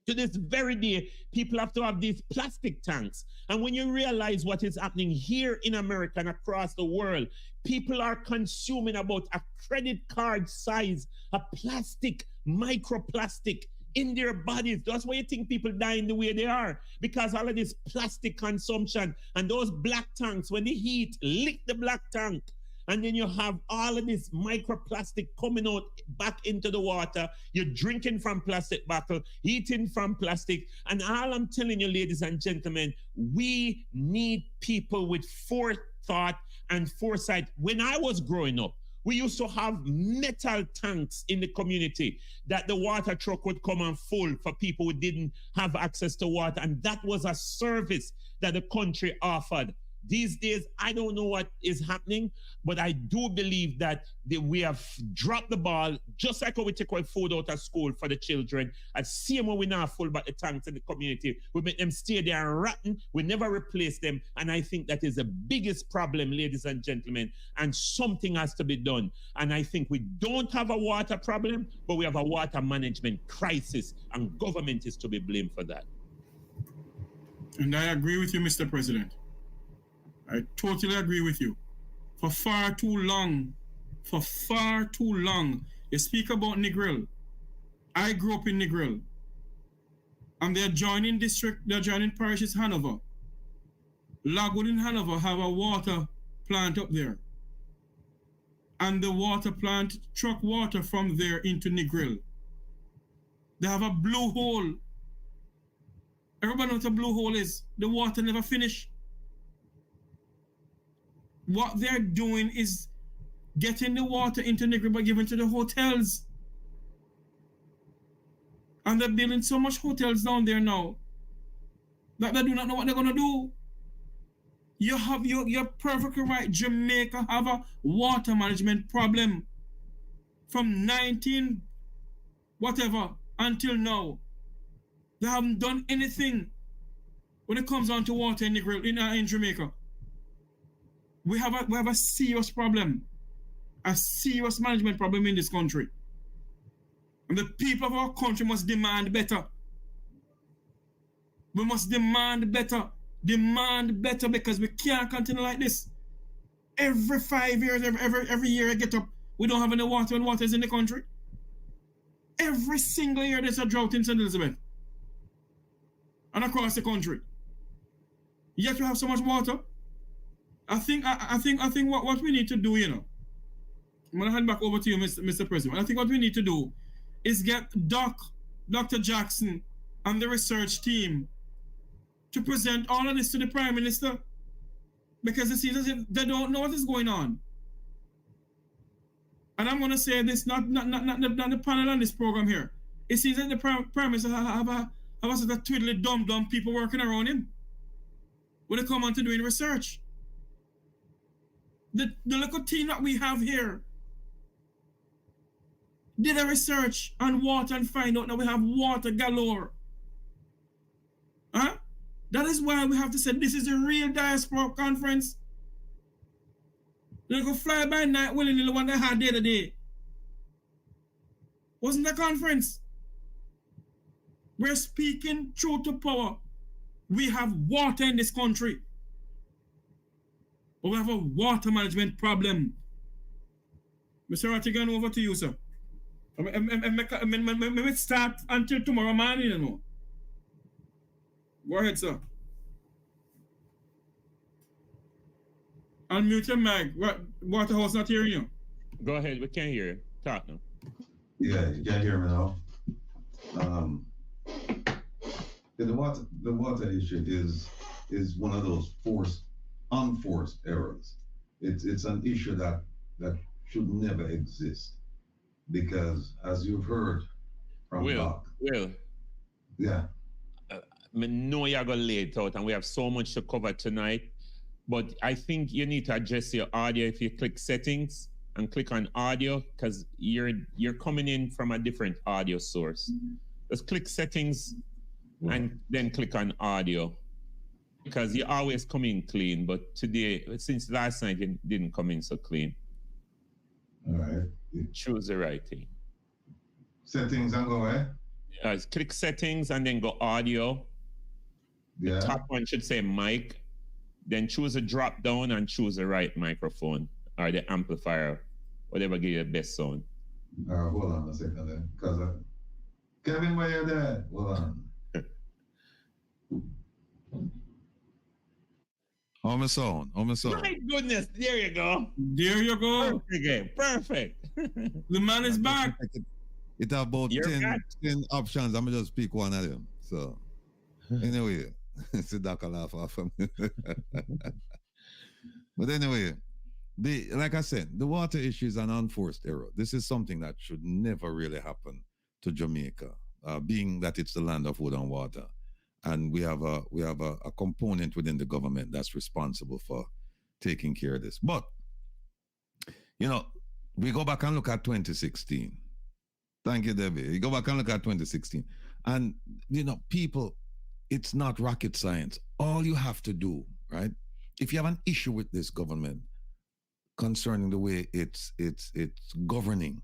To this very day, people have to have these plastic tanks. And when you realize what is happening here in America and across the world, people are consuming about a credit card size, a plastic, microplastic in their bodies. That's why you think people dying the way they are, because all of this plastic consumption and those black tanks, when the heat lick the black tank, and then you have all of this microplastic coming out back into the water. You're drinking from plastic bottle, eating from plastic. And all I'm telling you, ladies and gentlemen, we need people with forethought and foresight. When I was growing up, We used to have metal tanks in the community that the water truck would come and full for people who didn't have access to water. And that was a service that the country offered. These days, I don't know what is happening, but I do believe that we have dropped the ball, just like how we take away food out of school for the children. And same when we now full about the tanks in the community. We make them stay there and rotten. We never replace them. And I think that is the biggest problem, ladies and gentlemen. And something has to be done. And I think we don't have a water problem, but we have a water management crisis. And government is to be blamed for that. And I agree with you, Mr. President. I totally agree with you. For far too long, you speak about Negril. I grew up in Negril. And the adjoining parish is Hanover. Lagwood in Hanover have a water plant up there. And the water plant truck water from there into Negril. They have a blue hole. Everybody knows what a blue hole is. The water never finished. What they're doing is getting the water into Negril by giving to the hotels. And they're building so much hotels down there now that they do not know what they're going to do. You're perfectly right. Jamaica have a water management problem from 19 whatever until now. They haven't done anything when it comes down to water in Negril, in Jamaica. We have a serious problem, a serious management problem in this country. And the people of our country must demand better. We must demand better because we can't continue like this. Every 5 years, every year I get up, we don't have any water and water is in the country. Every single year there's a drought in St. Elizabeth and across the country. Yet we have so much water. I think what we need to do, I'm gonna hand back over to you, Mr. President. I think what we need to do is get Dr. Jackson and the research team to present all of this to the Prime Minister, because it seems as if they don't know what is going on. And I'm gonna say this, not the panel on this program here. It seems that the Prime Minister have a sort of twiddly dumb people working around him when they come on to doing research. The little team that we have here did a research on water and find out that we have water galore. Huh? That is why we have to say this is a real diaspora conference. They go fly by night willingly the one they had the other day. Wasn't a conference. We're speaking truth to power. We have water in this country. But we have a water management problem. Mr. Rattigan, over to you, sir. Maybe start until tomorrow morning, Go ahead, sir. Unmute your mic. Waterhouse not hearing you. Go ahead. We can't hear you. Talk now. Yeah, you can hear me now. The water issue is one of those unforced errors. It's an issue that should never exist, because as you've heard from Doc. Yeah. I know you're going to lay it out, and we have so much to cover tonight, but I think you need to adjust your audio. If you click settings and click on audio, because you're coming in from a different audio source. Just click settings and then click on audio, because you always come in clean, but today, since last night, you didn't come in so clean. All right. Choose the right thing. Settings and go where? Click settings and then go audio. Yeah. The top one should say mic. Then choose a drop down and choose the right microphone or the amplifier, whatever gives you the best sound. Hold on a second then, because Kevin, where you there? Hold on. On my sound. My goodness, there you go. There you go. Perfect. The man is back. It have about 10 options. I'm just pick one of them. So anyway, see Doc laugh off of me. But anyway, like I said, the water issue is an unforced error. This is something that should never really happen to Jamaica, being that it's the land of wood and water, and we have a component within the government that's responsible for taking care of this. But we go back and look at 2016. Thank you, Debbie. You go back and look at 2016, and people, it's not rocket science. All you have to do, right? If you have an issue with this government concerning the way it's governing,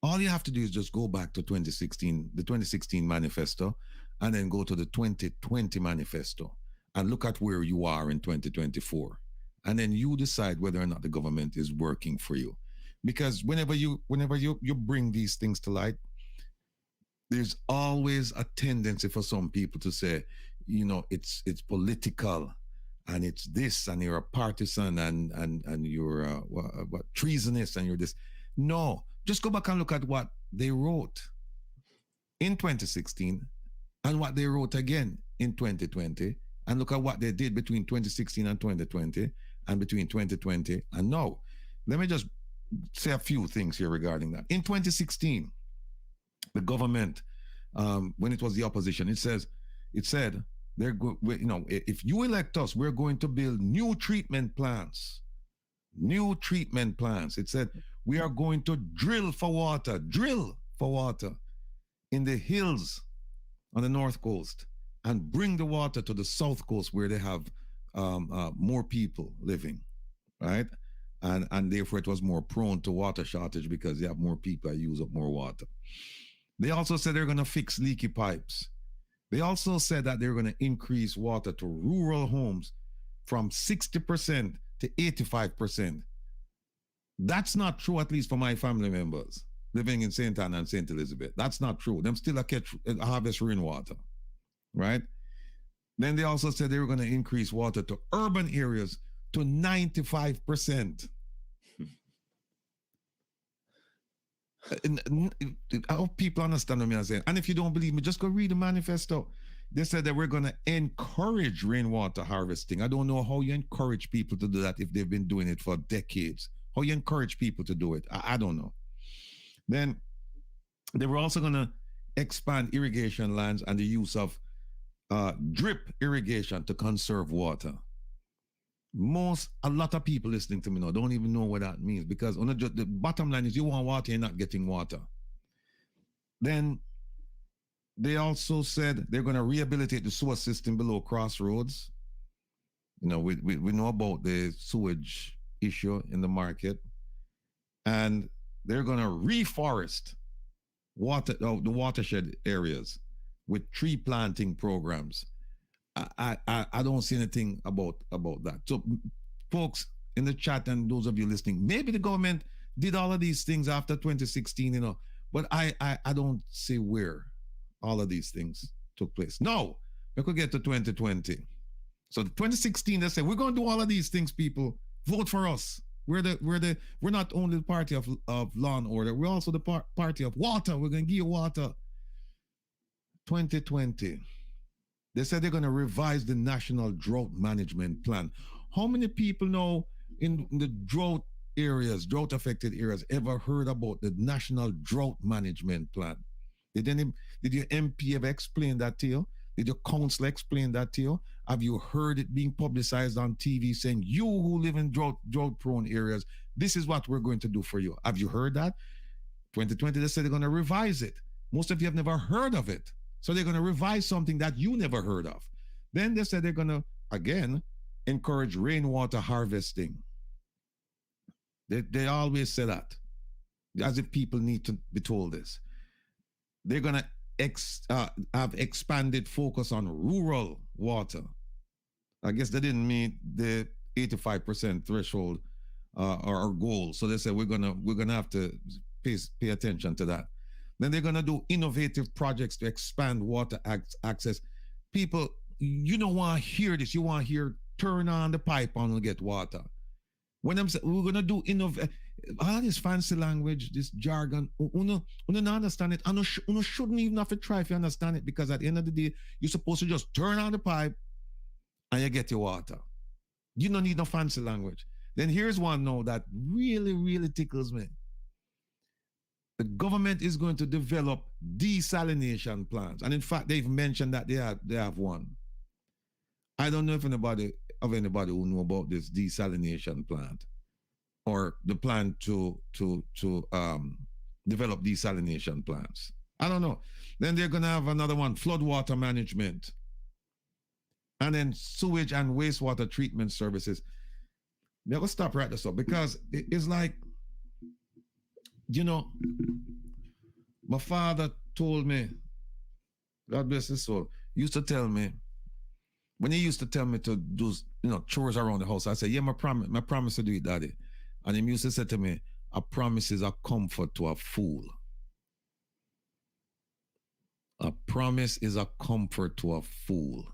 all you have to do is just go back to 2016, the 2016 manifesto, and then go to the 2020 manifesto and look at where you are in 2024. And then you decide whether or not the government is working for you. Because whenever you bring these things to light, there's always a tendency for some people to say, it's political, and it's this, and you're a partisan, and you're what treasonous, and you're this. No, just go back and look at what they wrote in 2016 and what they wrote again in 2020, and look at what they did between 2016 and 2020 and between 2020 and now. Let me just say a few things here regarding that. In 2016, the government, when it was the opposition, it said, if you elect us, we're going to build new treatment plants. New treatment plants. It said, we are going to drill for water in the hills on the north coast and bring the water to the south coast where they have more people living, right? And therefore it was more prone to water shortage because they have more people that use up more water. They also said they're going to fix leaky pipes. They also said that they're going to increase water to rural homes from 60% to 85%. That's not true, at least for my family members living in St. Anne and St. Elizabeth. That's not true. Them still harvest rainwater, right? Then they also said they were going to increase water to urban areas to 95%. I hope people understand what I'm saying. And if you don't believe me, just go read the manifesto. They said that we're going to encourage rainwater harvesting. I don't know how you encourage people to do that if they've been doing it for decades. How you encourage people to do it, I don't know. Then they were also going to expand irrigation lands and the use of drip irrigation to conserve water. A lot of people listening to me now don't even know what that means, because the bottom line is you want water, you're not getting water. Then they also said they're going to rehabilitate the sewer system below Crossroads. We know about the sewage issue in the market, and they're going to reforest the watershed areas with tree planting programs. I don't see anything about that. So, folks in the chat and those of you listening, maybe the government did all of these things after 2016, but I don't see where all of these things took place. No, we could get to 2020. So 2016, they said, we're going to do all of these things, people. Vote for us. We're not only the party of law and order, we're also the party of water. We're going to give you water. 2020. They said they're going to revise the National Drought Management Plan. How many people know in the drought-affected areas, ever heard about the National Drought Management Plan? Did your MP ever explain that to you? Did your council explain that to you? Have you heard it being publicized on TV saying, you who live in drought-prone areas, this is what we're going to do for you? Have you heard that? 2020, they said they're going to revise it. Most of you have never heard of it. So they're going to revise something that you never heard of. Then they said they're going to, again, encourage rainwater harvesting. They always say that, as if people need to be told this. They're going to have expanded focus on rural water. I guess they didn't meet the 85% threshold or goal. So they said we're gonna have to pay attention to that. Then they're going to do innovative projects to expand water access. People, you don't want to hear this. You want to hear, turn on the pipe and we'll get water. When I'm saying we're going to do all this fancy language, this jargon, you don't understand it. And you shouldn't even have to try if you understand it, because at the end of the day, you're supposed to just turn on the pipe and you get your water. You don't need no fancy language. Then here's one now that really, really tickles me. The government is going to develop desalination plants. And in fact, they've mentioned that they have one. I don't know if anybody who know about this desalination plant or the plan to develop desalination plants. I don't know. Then they're going to have another one, floodwater management. And then sewage and wastewater treatment services. Never stop right this up because it's like, you know, my father told me, God bless his soul, used to tell me, when he used to tell me to do, chores around the house, I said, yeah, my promise to do it, Daddy. And he used to say to me, a promise is a comfort to a fool. A promise is a comfort to a fool.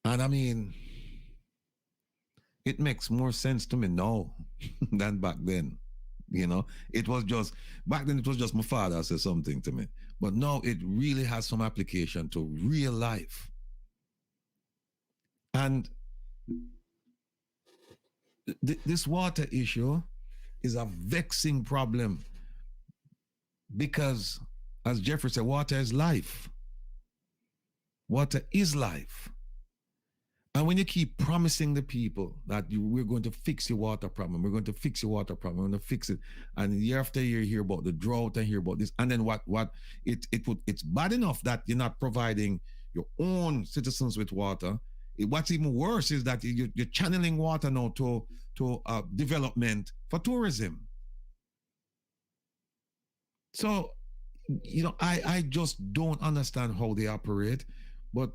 And I mean, it makes more sense to me now than back then. It was just, back then it was just my father said something to me. But now it really has some application to real life. And this water issue is a vexing problem because, as Jeffrey said, water is life. Water is life. And when you keep promising the people that we're going to fix your water problem, we're going to fix your water problem, we're going to fix it, and year after year you hear about the drought and hear about this, and then it's bad enough that you're not providing your own citizens with water. What's even worse is that you're channeling water now to development for tourism. So, I just don't understand how they operate, but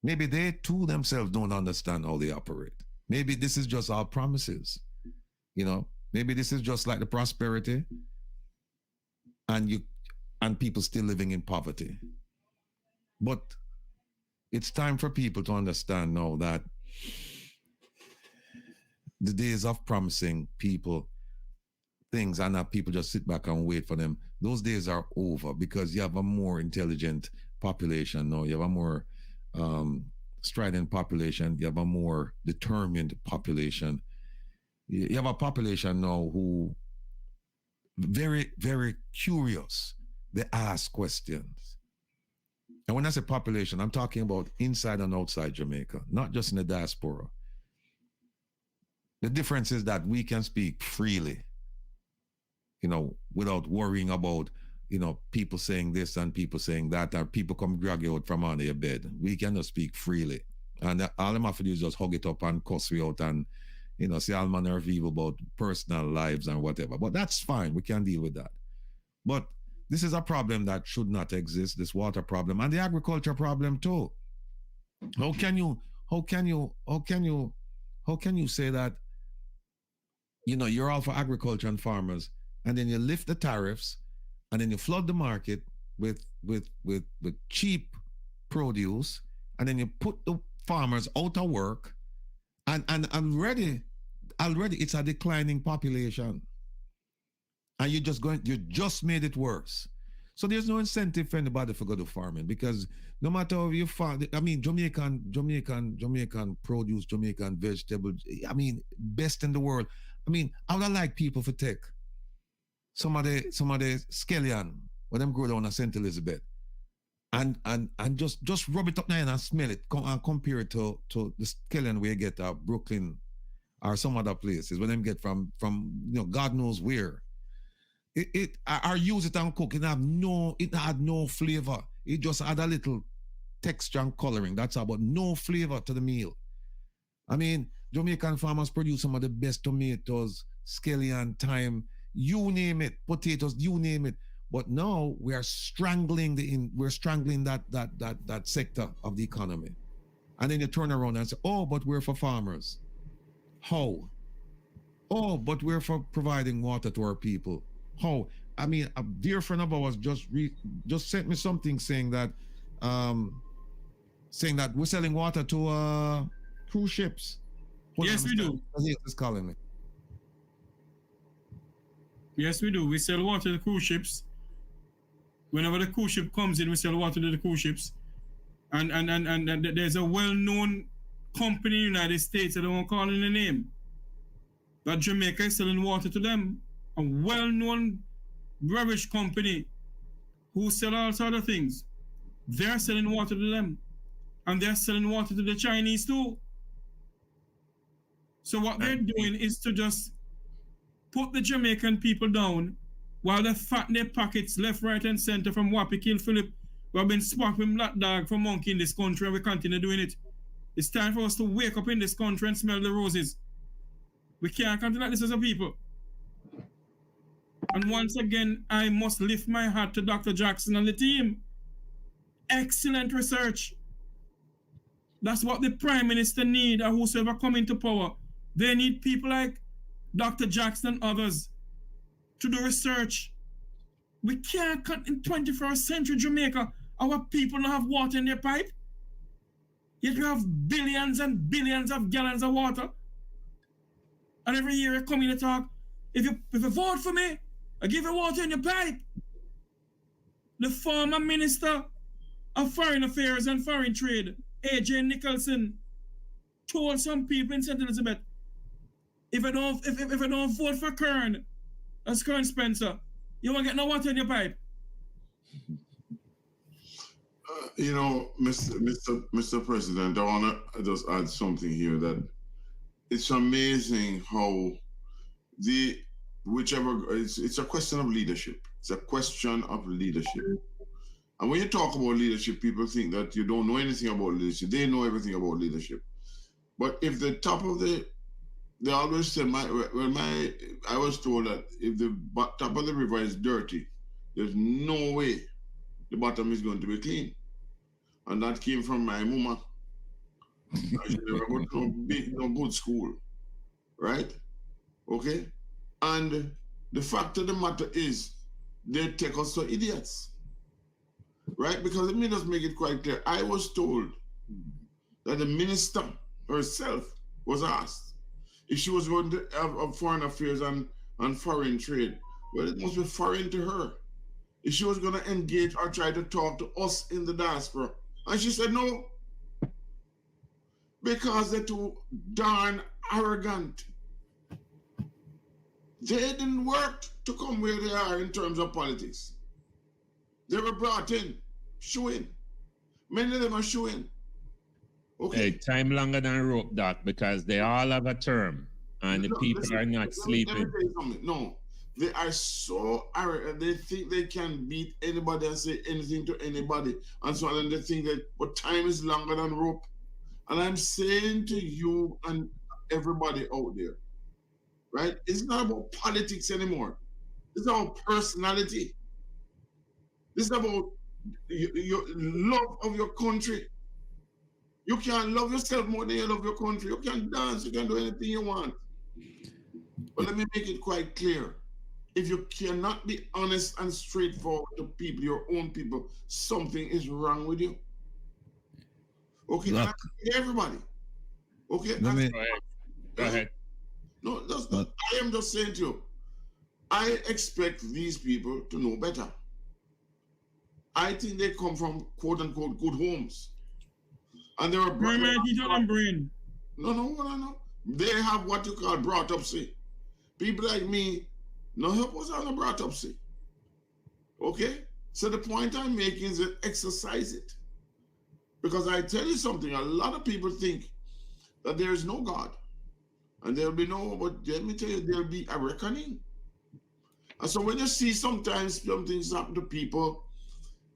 maybe they too themselves don't understand how they operate. Maybe this is just our promises. Maybe this is just like the prosperity and people still living in poverty. But it's time for people to understand now that the days of promising people things and that people just sit back and wait for them, those days are over because you have a more intelligent population now. You have a more strident population. You have a more determined population. You have a population now who very, very curious. They ask questions. And when I say population, I'm talking about inside and outside Jamaica, not just in the diaspora. The difference is that we can speak freely, without worrying about, people saying this and people saying that, or people come drag you out from under your bed. We cannot speak freely. And all them have to do is just hug it up and cuss we out and, say all manner of evil about personal lives and whatever. But that's fine. We can deal with that. But this is a problem that should not exist, this water problem, and the agriculture problem too. How can you say that, you're all for agriculture and farmers, and then you lift the tariffs, and then you flood the market with cheap produce, and then you put the farmers out of work, and already it's a declining population. And you just made it worse. So there's no incentive for anybody to go to farming because no matter how you farm, Jamaican produce, Jamaican vegetables, best in the world. I would like people to take some of the scallion when them grow down in St. Elizabeth and just rub it up now and smell it and compare it to the scallion we get at Brooklyn or some other places when them get from God knows where. I use it and cook. It had no flavor. It just had a little texture and coloring. That's all, but no flavor to the meal. Jamaican farmers produce some of the best tomatoes, scallion, thyme, you name it, potatoes, you name it. But now we are strangling that sector of the economy. And then you turn around and say, oh, but we're for farmers. How? Oh, but we're for providing water to our people. How? A dear friend of ours just sent me something saying that we're selling water to cruise ships. Yes, we do. He's calling me. Yes, we do. We sell water to cruise ships. Whenever the cruise ship comes in, we sell water to the cruise ships. And there's a well-known company in the United States, I don't want to call in the name, that Jamaica is selling water to them. A well-known beverage company who sell all sorts of things. They're selling water to them. And they're selling water to the Chinese too. So what they're doing is to just put the Jamaican people down while they fatten their pockets left, right, and center from Wappy Kill Philip. We have been swapping black dog for monkey in this country and we continue doing it. It's time for us to wake up in this country and smell the roses. We can't continue like this as a people. And once again, I must lift my hat to Dr. Jackson and the team. Excellent research. That's what the Prime Minister need, or whosoever come into power. They need people like Dr. Jackson and others to do research. We can't, in 21st century Jamaica, our people don't have water in their pipe. Yet we have billions and billions of gallons of water. And every year you come in and talk, if you vote for me, I give you water in your pipe. The former Minister of Foreign Affairs and Foreign Trade, A.J. Nicholson, told some people in St. Elizabeth, if I don't vote for Kern, that's Kern Spencer, you won't get no water in your pipe. Mr. President, I want to just add something here that it's amazing how it's a question of leadership. It's a question of leadership. And when you talk about leadership, people think that you don't know anything about leadership. They know everything about leadership. But if the top of they always say, I was told that if the top of the river is dirty, there's no way the bottom is going to be clean. And that came from my mama. I should never go to no good school, right? Okay? And the fact of the matter is, they take us for idiots, right? Because let me just make it quite clear. I was told that the minister herself was asked if she was going to have foreign affairs and foreign trade. Well, it must be foreign to her. If she was going to engage or try to talk to us in the diaspora. And she said no. Because they're too darn arrogant. They didn't work to come where they are in terms of politics. They were brought in, shoo-in. Many of them are shoo-in. Okay. Hey, time longer than rope, Doc, because they all have a term, and the people are not sleeping. Let me tell you something. No, they are so arrogant. They think they can beat anybody and say anything to anybody, and so on. And they think that, but time is longer than rope. And I'm saying to you and everybody out there, right? It's not about politics anymore. It's about personality. This is about your love of your country. You can love yourself more than you love your country. You can dance, you can do anything you want. But let me make it quite clear. If you cannot be honest and straightforward to people, your own people, something is wrong with you. Okay, Look, everybody. Okay, go ahead. No, I am just saying to you, I expect these people to know better. I think they come from quote unquote good homes. And they were brought brain. No. They have what you call brought up see. People like me, no help us on the brought up see. Okay? So the point I'm making is that exercise it. Because I tell you something, a lot of people think that there is no God. And there'll be but let me tell you, there'll be a reckoning. And so when you see sometimes some things happen to people,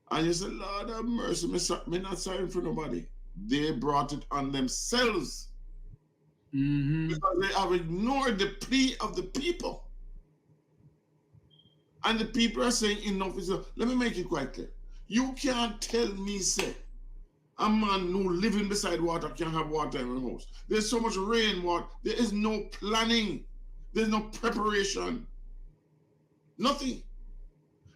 and you say, Lord have mercy, me not sorry for nobody. They brought it on themselves. Mm-hmm. Because they have ignored the plea of the people. And the people are saying enough is enough. Let me make it quite clear. You can't tell me, say, a man who living beside water can't have water in his house. There's so much rainwater. There is no planning. There's no preparation. Nothing.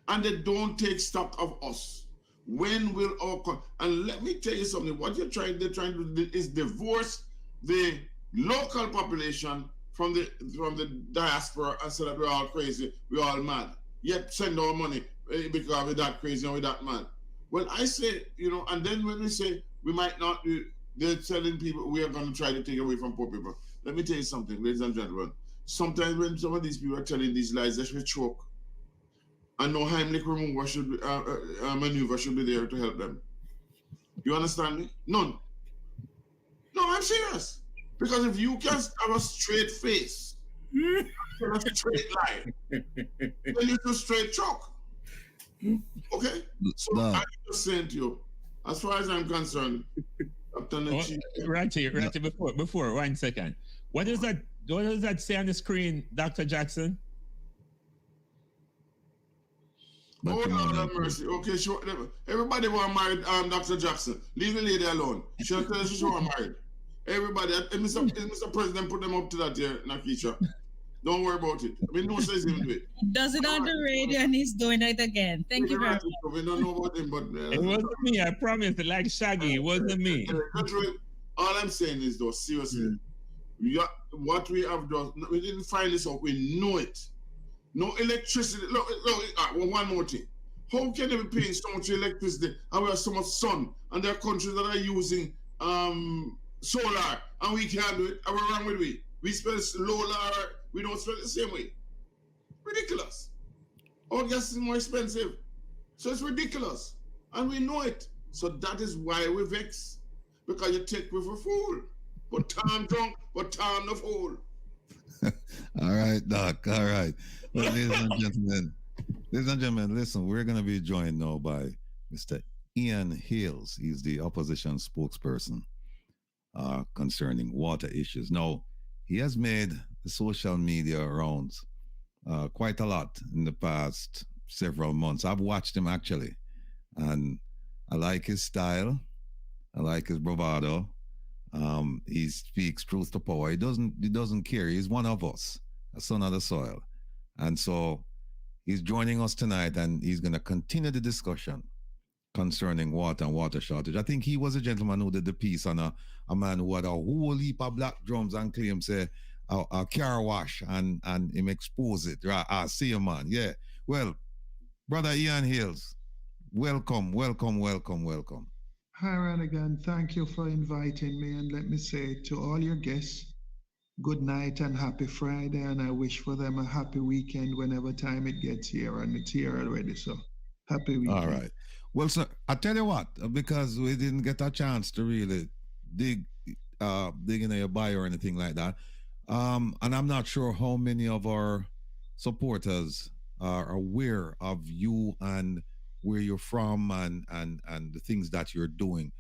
And they don't take stock of us. When will our and let me tell you something, what they're trying to do is divorce the local population from the diaspora and say that we're all crazy, we're all mad. Yet send our money because we're that crazy and we're that mad. Well, I say, and then when we say we might not they're telling people we are going to try to take away from poor people. Let me tell you something, ladies and gentlemen. Sometimes when some of these people are telling these lies, they should choke. And no Heimlich remover should be, maneuver should be there to help them. You understand me? None. No, I'm serious. Because if you can have a straight face, a straight lie, then you should straight choke. Okay? So I'm just saying to you, as far as I'm concerned, Ratchet, before 1 second. What does that say on the screen, Dr. Jackson? Oh, Lord have mercy. Okay, sure. Everybody want married Dr. Jackson. Leave the lady alone. She'll tell you she want married. Everybody, Mr. President put them up to that here, Nakisha. Don't worry about it. I mean, no says him do it. He does it on the radio and he's doing it again. Thank you very much. We don't know about him, but... it wasn't me, I promise. Like Shaggy, it wasn't me. All I'm saying is, though, seriously, what we have done, we didn't find this out, we know it. No electricity. Look, one more thing. How can they be paying so much electricity and we have so much sun and there are countries that are using solar and we can't do it? And we're wrong with we. We spend solar, we don't spend the same way. Ridiculous. Our gas is more expensive. So it's ridiculous. And we know it. So that is why we vex. Because you take with a fool. But time drunk, but time no fool. All right, Doc. All right. Well, ladies and gentlemen, listen, we're going to be joined now by Mr. Ian Hales. He's the opposition spokesperson concerning water issues. Now, he has made the social media rounds quite a lot in the past several months. I've watched him actually, and I like his style. I like his bravado. He speaks truth to power. He doesn't care. He's one of us, a son of the soil. And so he's joining us tonight, and he's going to continue the discussion concerning water and water shortage. I think he was a gentleman who did the piece on a man who had a whole heap of black drums and claims a car wash and him expose it. Right? See you, man. Yeah. Well, Brother Ian Hales, welcome. Hi, Ranigan. Thank you for inviting me. And let me say to all your guests, good night and happy Friday. And I wish for them a happy weekend whenever time it gets here. And it's here already. So happy weekend. All right. Well, sir, I tell you what, because we didn't get a chance to really dig in your bio or anything like that. And I'm not sure how many of our supporters are aware of you and where you're from and the things that you're doing.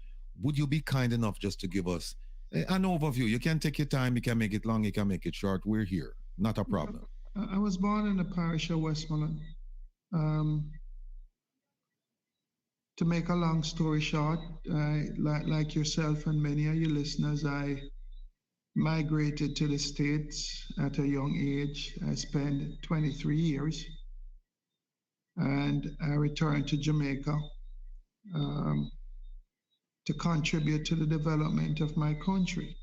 Would you be kind enough just to give us an overview? You can take your time, you can make it long, you can make it short. We're here, not a problem. I was born in the parish of Westmoreland. To make a long story short, like yourself and many of your listeners, I migrated to the States at a young age. I spent 23 years. And I returned to Jamaica to contribute to the development of my country.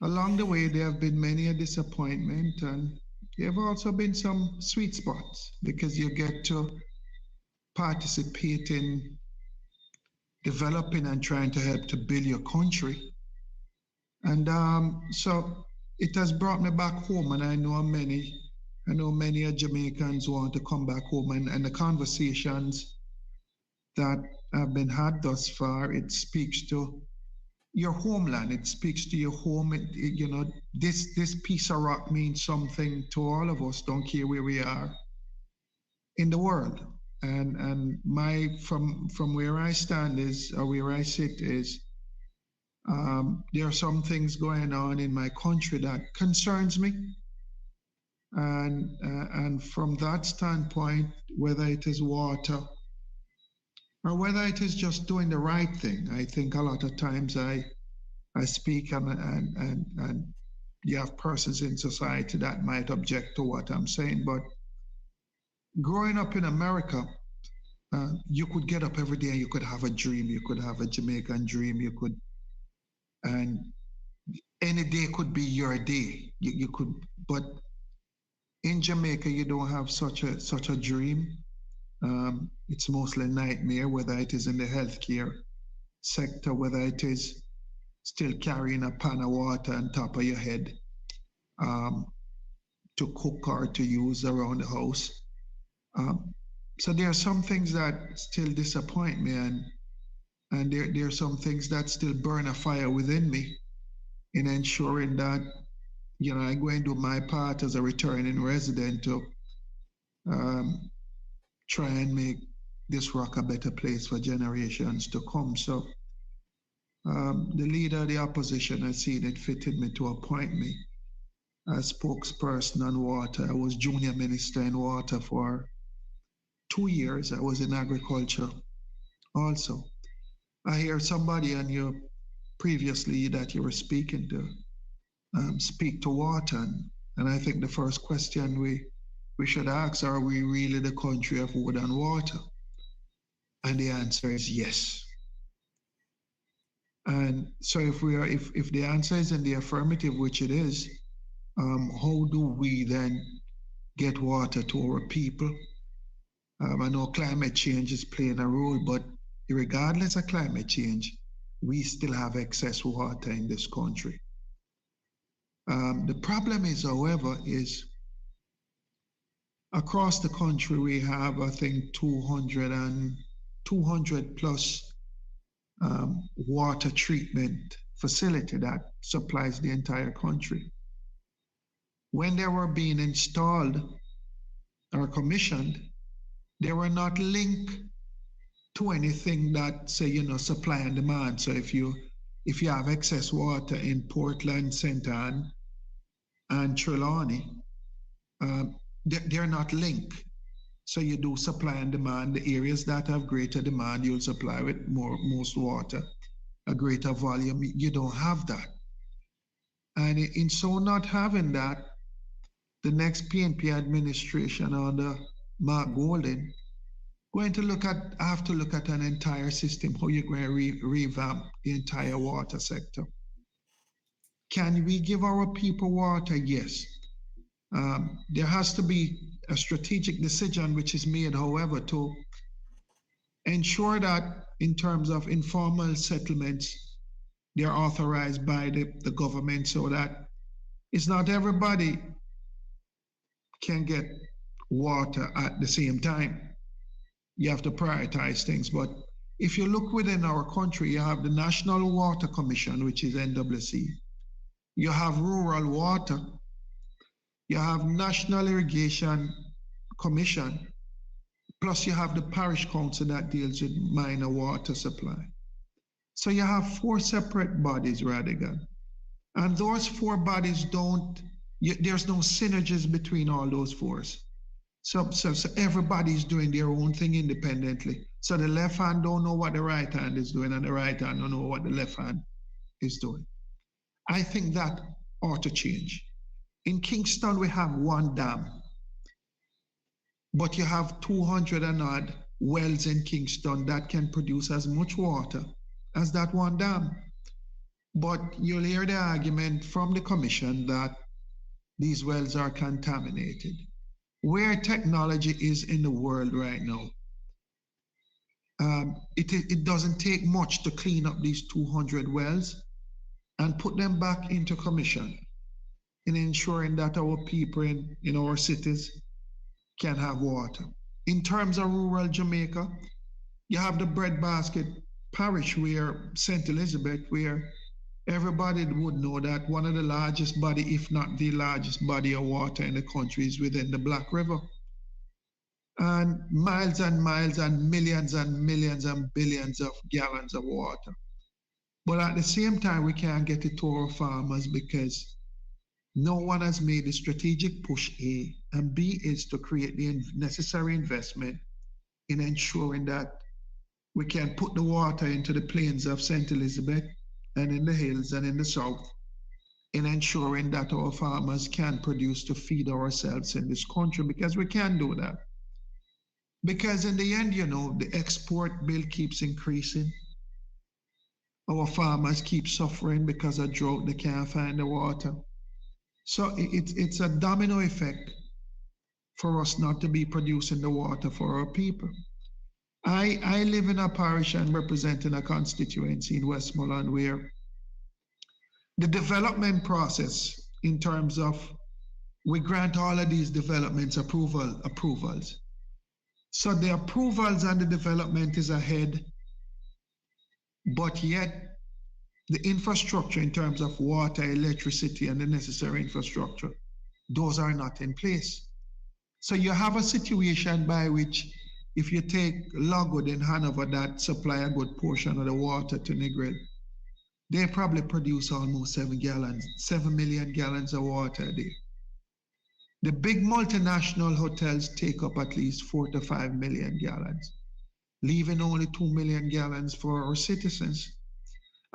Along the way, there have been many a disappointment, and there have also been some sweet spots because you get to participate in developing and trying to help to build your country. And so it has brought me back home, and I know many Jamaicans want to come back home, and the conversations that have been had thus far, it speaks to your homeland. It speaks to your home. This piece of rock means something to all of us. Don't care where we are in the world. And from where I stand is, or where I sit is, there are some things going on in my country that concerns me. And from that standpoint, whether it is water or whether it is just doing the right thing, I think a lot of times I speak and you have persons in society that might object to what I'm saying. But growing up in America, you could get up every day and you could have a dream. You could have a Jamaican dream. And any day could be your day. You could, but in Jamaica, you don't have such a dream. It's mostly a nightmare, whether it is in the healthcare sector, whether it is still carrying a pan of water on top of your head to cook or to use around the house. So there are some things that still disappoint me, and there are some things that still burn a fire within me in ensuring that, you know, I go and do my part as a returning resident to try and make this rock a better place for generations to come. So the leader of the opposition has seen it fitted me to appoint me as spokesperson on water. I was junior minister in water for 2 years. I was in agriculture also. I hear somebody on your previously that you were speaking to speak to water. And I think the first question we should ask, are we really the country of wood and water? And the answer is yes. And so if the answer is in the affirmative, which it is, how do we then get water to our people? I know climate change is playing a role, but regardless of climate change, we still have excess water in this country. The problem is, however, is across the country we have, I think, 200 plus water treatment facility that supplies the entire country. When they were being installed or commissioned, they were not linked to anything that, say, you know, supply and demand. So if you have excess water in Portland, St. Ann, and Trelawney, they're not linked. So you do supply and demand. The areas that have greater demand, you'll supply with most water, a greater volume. You don't have that. And in so not having that, the next PNP administration under Mark Golden have to look at an entire system, how you're going to revamp the entire water sector. Can we give our people water? Yes. There has to be a strategic decision which is made, however, to ensure that in terms of informal settlements, they're authorized by the government so that it's not everybody can get water at the same time. You have to prioritize things. But if you look within our country, you have the National Water Commission, which is NWC. You have rural water. You have National Irrigation Commission. Plus you have the parish council that deals with minor water supply. So you have 4 separate bodies, Radigan. And those 4 bodies there's no synergies between all those 4. So everybody's doing their own thing independently. So the left hand don't know what the right hand is doing, and the right hand don't know what the left hand is doing. I think that ought to change. In Kingston, we have 1 dam, but you have 200 and odd wells in Kingston that can produce as much water as that 1 dam. But you'll hear the argument from the commission that these wells are contaminated. Where technology is in the world right now, it doesn't take much to clean up these 200 wells and put them back into commission in ensuring that our people in our cities can have water. In terms of rural Jamaica, you have the breadbasket parish where St. Elizabeth, where everybody would know that one of the largest body, if not the largest body of water in the country is within the Black River. And miles and millions and billions of gallons of water. But at the same time, we can't get it to our farmers because no one has made a strategic push, A, and B is to create the necessary investment in ensuring that we can put the water into the plains of St. Elizabeth and in the hills and in the south, in ensuring that our farmers can produce to feed ourselves in this country, because we can do that. Because in the end, you know, the export bill keeps increasing. Our farmers keep suffering because of drought, they can't find the water. So it's a domino effect for us not to be producing the water for our people. I live in a parish and representing a constituency in Westmoreland where the development process in terms of we grant all of these developments approvals. So the approvals and the development is ahead, but yet the infrastructure in terms of water, electricity, and the necessary infrastructure, those are not in place. So you have a situation by which if you take Logwood in Hanover that supply a good portion of the water to Negril, they probably produce almost 7 million gallons of water a day. The big multinational hotels take up at least 4 to 5 million gallons, leaving only 2 million gallons for our citizens.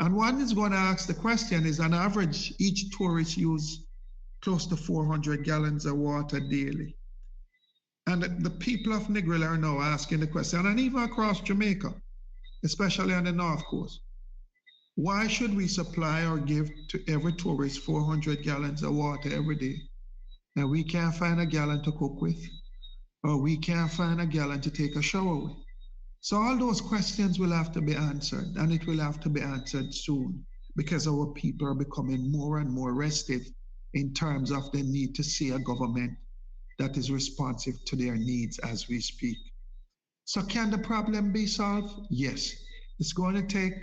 And one is going to ask the question is, on average, each tourist use close to 400 gallons of water daily. And the people of Negril are now asking the question, and even across Jamaica, especially on the North Coast, why should we supply or give to every tourist 400 gallons of water every day? And we can't find a gallon to cook with, or we can't find a gallon to take a shower with. So all those questions will have to be answered, and it will have to be answered soon, because our people are becoming more and more restive in terms of the need to see a government that is responsive to their needs as we speak. So can the problem be solved? Yes. It's going to take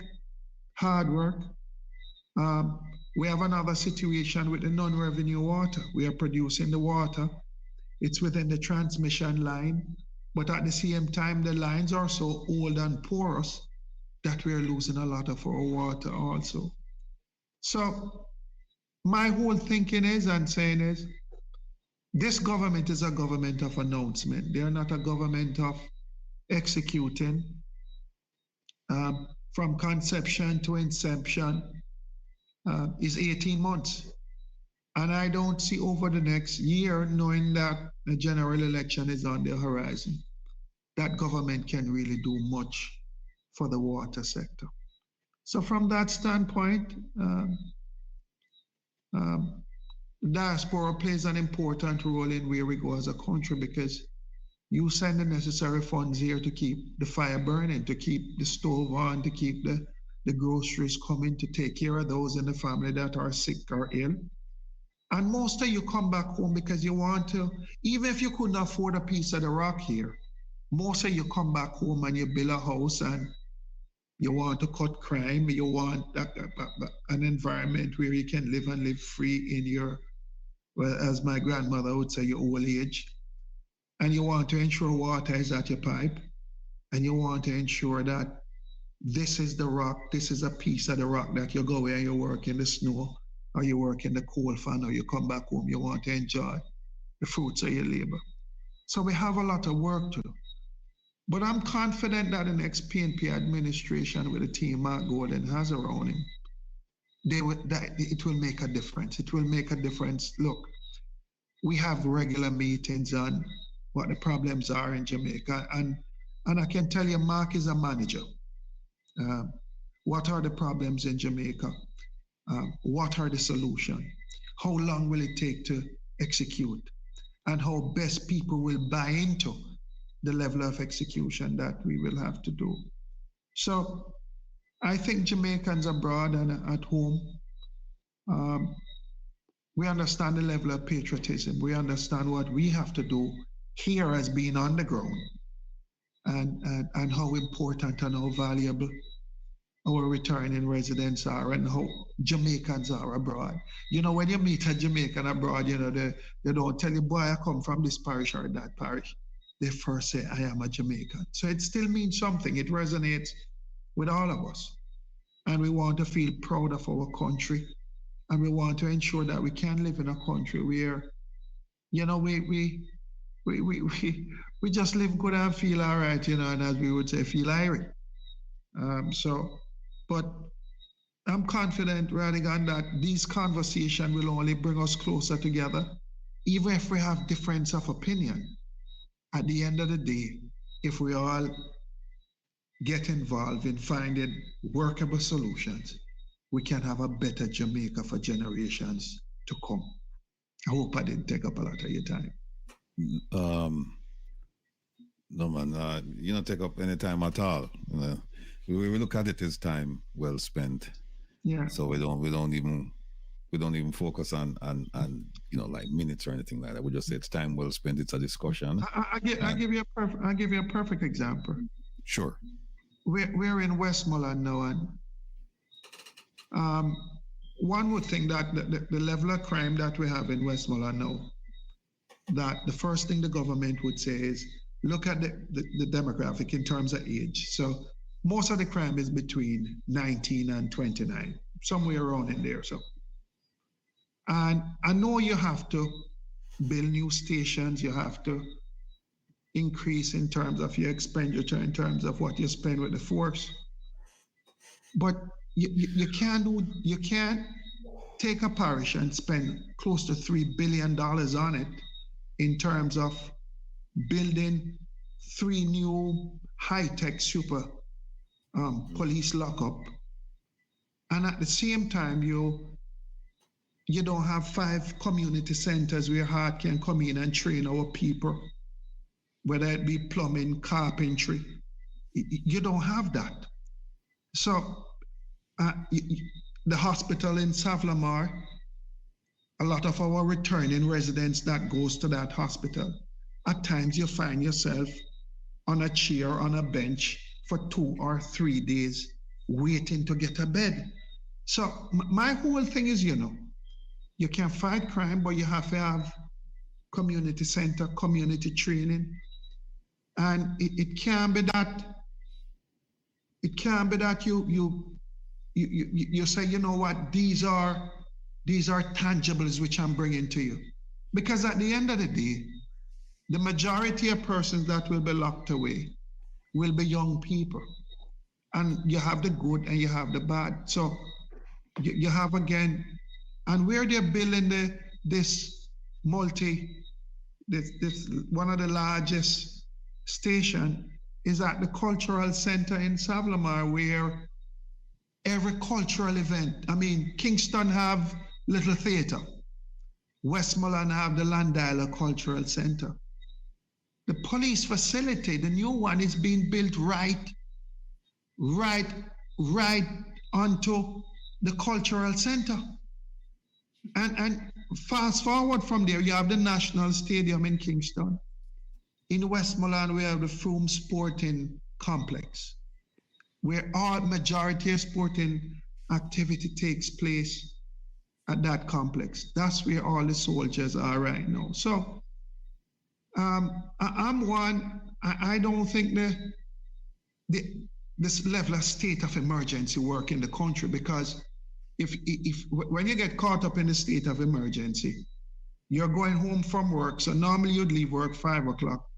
hard work. We have another situation with the non-revenue water. We are producing the water. It's within the transmission line, but at the same time, the lines are so old and porous that we are losing a lot of our water also. So my whole thinking is and saying is, this government is a government of announcement. They are not a government of executing. From conception to inception is 18 months. And I don't see over the next year, knowing that the general election is on the horizon, that government can really do much for the water sector. So from that standpoint, diaspora plays an important role in where we go as a country, because you send the necessary funds here to keep the fire burning, to keep the stove on, to keep the groceries coming, to take care of those in the family that are sick or ill. And most of you come back home because you want to, even if you couldn't afford a piece of the rock here, most of you come back home and you build a house and you want to cut crime, you want an environment where you can live and live free in your, well, as my grandmother would say, your old age. And you want to ensure water is at your pipe, and you want to ensure that this is the rock, this is a piece of the rock that you go where you work in the snow, or you work in the coal fan, or you come back home, you want to enjoy the fruits of your labor. So we have a lot of work to do. But I'm confident that the next PNP administration with the team Mark Gordon has around him, it will make a difference. It will make a difference. Look, we have regular meetings on what the problems are in Jamaica. And I can tell you, Mark is a manager. What are the problems in Jamaica? What are the solutions? How long will it take to execute? And how best people will buy into the level of execution that we will have to do. So I think Jamaicans abroad and at home, we understand the level of patriotism. We understand what we have to do here as being on the ground, and how important and how valuable our returning residents are, and how Jamaicans are abroad. You know, when you meet a Jamaican abroad, you know, they don't tell you, boy, I come from this parish or that parish. They first say, I am a Jamaican. So it still means something. It resonates with all of us. And we want to feel proud of our country. And we want to ensure that we can live in a country where, you know, we just live good and feel all right, you know, and as we would say, feel irie. But I'm confident, Radigan, that these conversations will only bring us closer together, even if we have difference of opinion. At the end of the day, if we all get involved in finding workable solutions, we can have a better Jamaica for generations to come. I hope I didn't take up a lot of your time. No man, you don't take up any time at all. We look at it as time well spent. Yeah. So we don't even focus on like minutes or anything like that. We just say it's time well spent. It's a discussion. I give you a perfect example. Sure. We're in Westmoreland now, and one would think that the level of crime that we have in Westmoreland now, that the first thing the government would say is, look at the demographic in terms of age. So most of the crime is between 19 and 29, somewhere around in there. So, and I know you have to build new stations, you have to increase in terms of your expenditure, in terms of what you spend with the force. But you can't take a parish and spend close to $3 billion on it in terms of building 3 new high-tech super police lockup, and at the same time you don't have 5 community centers where heart can come in and train our people, whether it be plumbing, carpentry. You don't have that. So the hospital in Savlamar, a lot of our returning residents that goes to that hospital, at times you find yourself on a chair, on a bench for 2 or 3 days waiting to get a bed. So my whole thing is, you can fight crime, but you have to have community center, community training. And it can't be that you say, you know what, these are tangibles which I'm bringing to you. Because at the end of the day, the majority of persons that will be locked away will be young people. And you have the good and you have the bad. So you have again, and where they're building this one of the largest station is at the cultural center in Savlamar, where every cultural event, Kingston have Little Theatre, Westmoreland have the Landila Cultural Center. The police facility, the new one, is being built right onto the cultural center. And fast forward from there, you have the National Stadium in Kingston. In Westmoreland, we have the Froome Sporting Complex, where all majority of sporting activity takes place at that complex. That's where all the soldiers are right now. So I don't think this level of state of emergency work in the country, because when you get caught up in the state of emergency, you're going home from work. So normally you'd leave work 5 o'clock.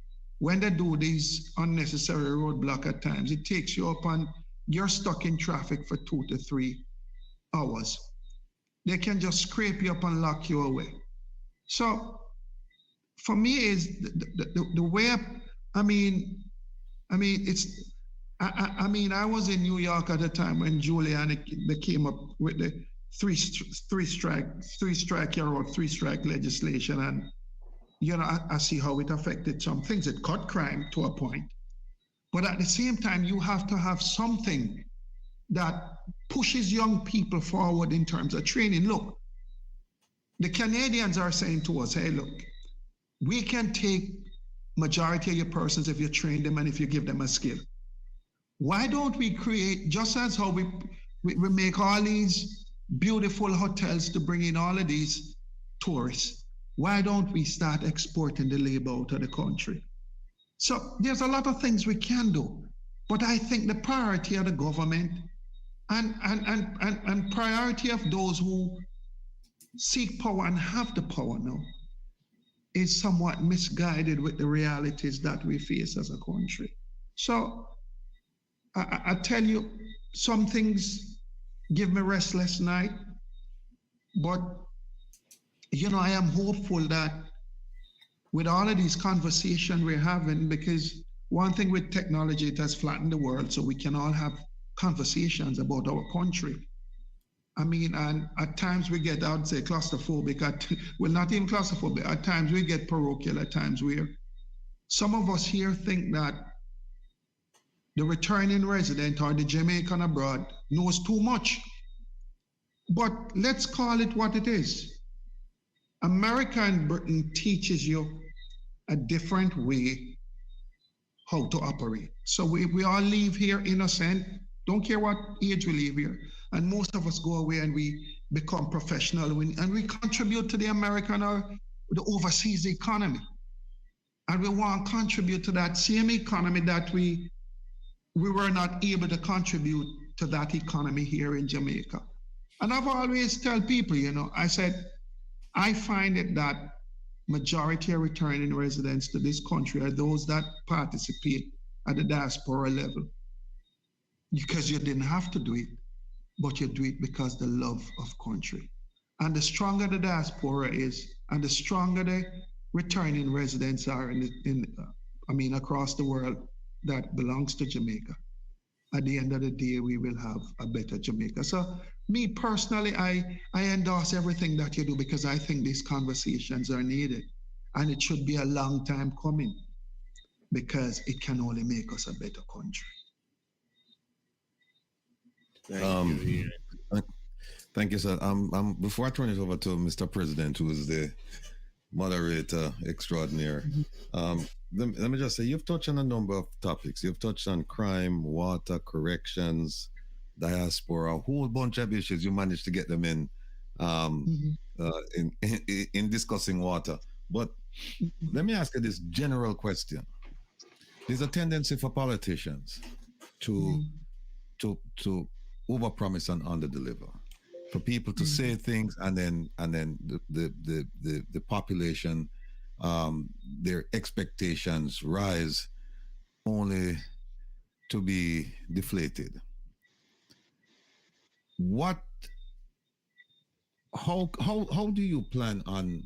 When they do these unnecessary roadblock at times, it takes you up and you're stuck in traffic for 2 to 3 hours. They can just scrape you up and lock you away. So for me is the way, I was in New York at the time when Giuliani, they came up with the three strike legislation, and I see how it affected some things. It cut crime to a point, but at the same time, you have to have something that pushes young people forward in terms of training. Look, the Canadians are saying to us, hey, look, we can take majority of your persons if you train them and if you give them a skill. Why don't we create, just as how we make all these beautiful hotels to bring in all of these tourists, why don't we start exporting the labor out of the country? So there's a lot of things we can do, but I think the priority of the government and priority of those who seek power and have the power now is somewhat misguided with the realities that we face as a country. So I tell you, some things give me restless night, but I am hopeful that with all of these conversations we're having, because one thing with technology, it has flattened the world, so we can all have conversations about our country. And at times we get, I would say, claustrophobic. Well, not even claustrophobic. At times we get parochial. At times we're some of us here think that the returning resident or the Jamaican abroad knows too much. But let's call it what it is. America and Britain teaches you a different way how to operate. So we all leave here innocent, don't care what age we leave here. And most of us go away and we become professional and we contribute to the American or the overseas economy. And we want to contribute to that same economy that we were not able to contribute to that economy here in Jamaica. And I've always tell people, I said, I find it that majority of returning residents to this country are those that participate at the diaspora level. Because you didn't have to do it, but you do it because the love of country. And the stronger the diaspora is, and the stronger the returning residents are across the world that belongs to Jamaica, at the end of the day, we will have a better Jamaica. So me personally, I endorse everything that you do because I think these conversations are needed. And it should be a long time coming because it can only make us a better country. Thank you, sir. Before I turn it over to Mr. President, who is the moderator extraordinaire, let me just say, you've touched on a number of topics. You've touched on crime, water, corrections, diaspora, a whole bunch of issues. You managed to get them in discussing water. But let me ask you this general question. There's a tendency for politicians to overpromise and underdeliver. For people to say things and then the population, their expectations rise only to be deflated. How do you plan on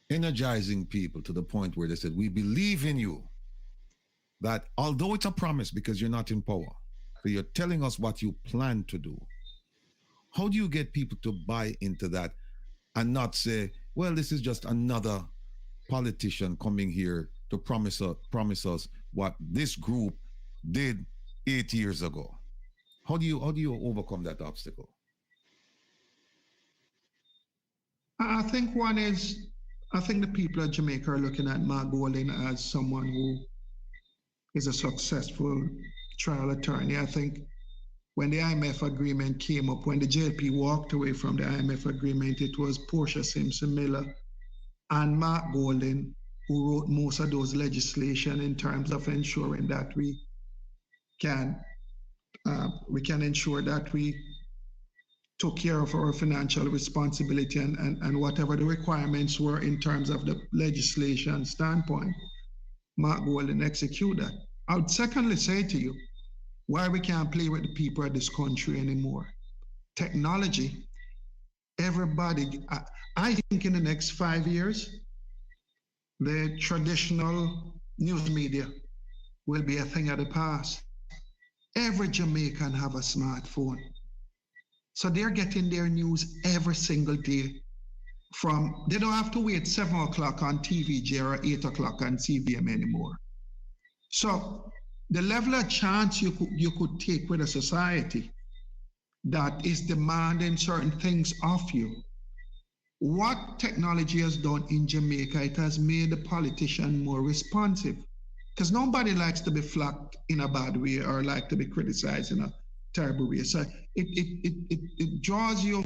energizing people to the point where they said, we believe in you, that although it's a promise because you're not in power, so you're telling us what you plan to do. How do you get people to buy into that and not say, well, this is just another politician coming here to promise us what this group did 8 years ago? How do you overcome that obstacle? I think the people of Jamaica are looking at Mark Golding as someone who is a successful trial attorney. I think when the IMF agreement came up, when the JLP walked away from the IMF agreement, it was Portia Simpson Miller and Mark Golding who wrote most of those legislation in terms of ensuring that we can ensure that we took care of our financial responsibility and whatever the requirements were in terms of the legislation standpoint. Mark Golding execute that. I would secondly say to you, why we can't play with the people of this country anymore. Technology, everybody, I think in the next 5 years, the traditional news media will be a thing of the past. Every Jamaican have a smartphone. So they're getting their news every single day they don't have to wait 7 o'clock on TVJ or 8 o'clock on CBM anymore. So the level of chance you could take with a society that is demanding certain things of you. What technology has done in Jamaica, it has made the politician more responsive. Because nobody likes to be flocked in a bad way or like to be criticized in a terrible way. So it draws your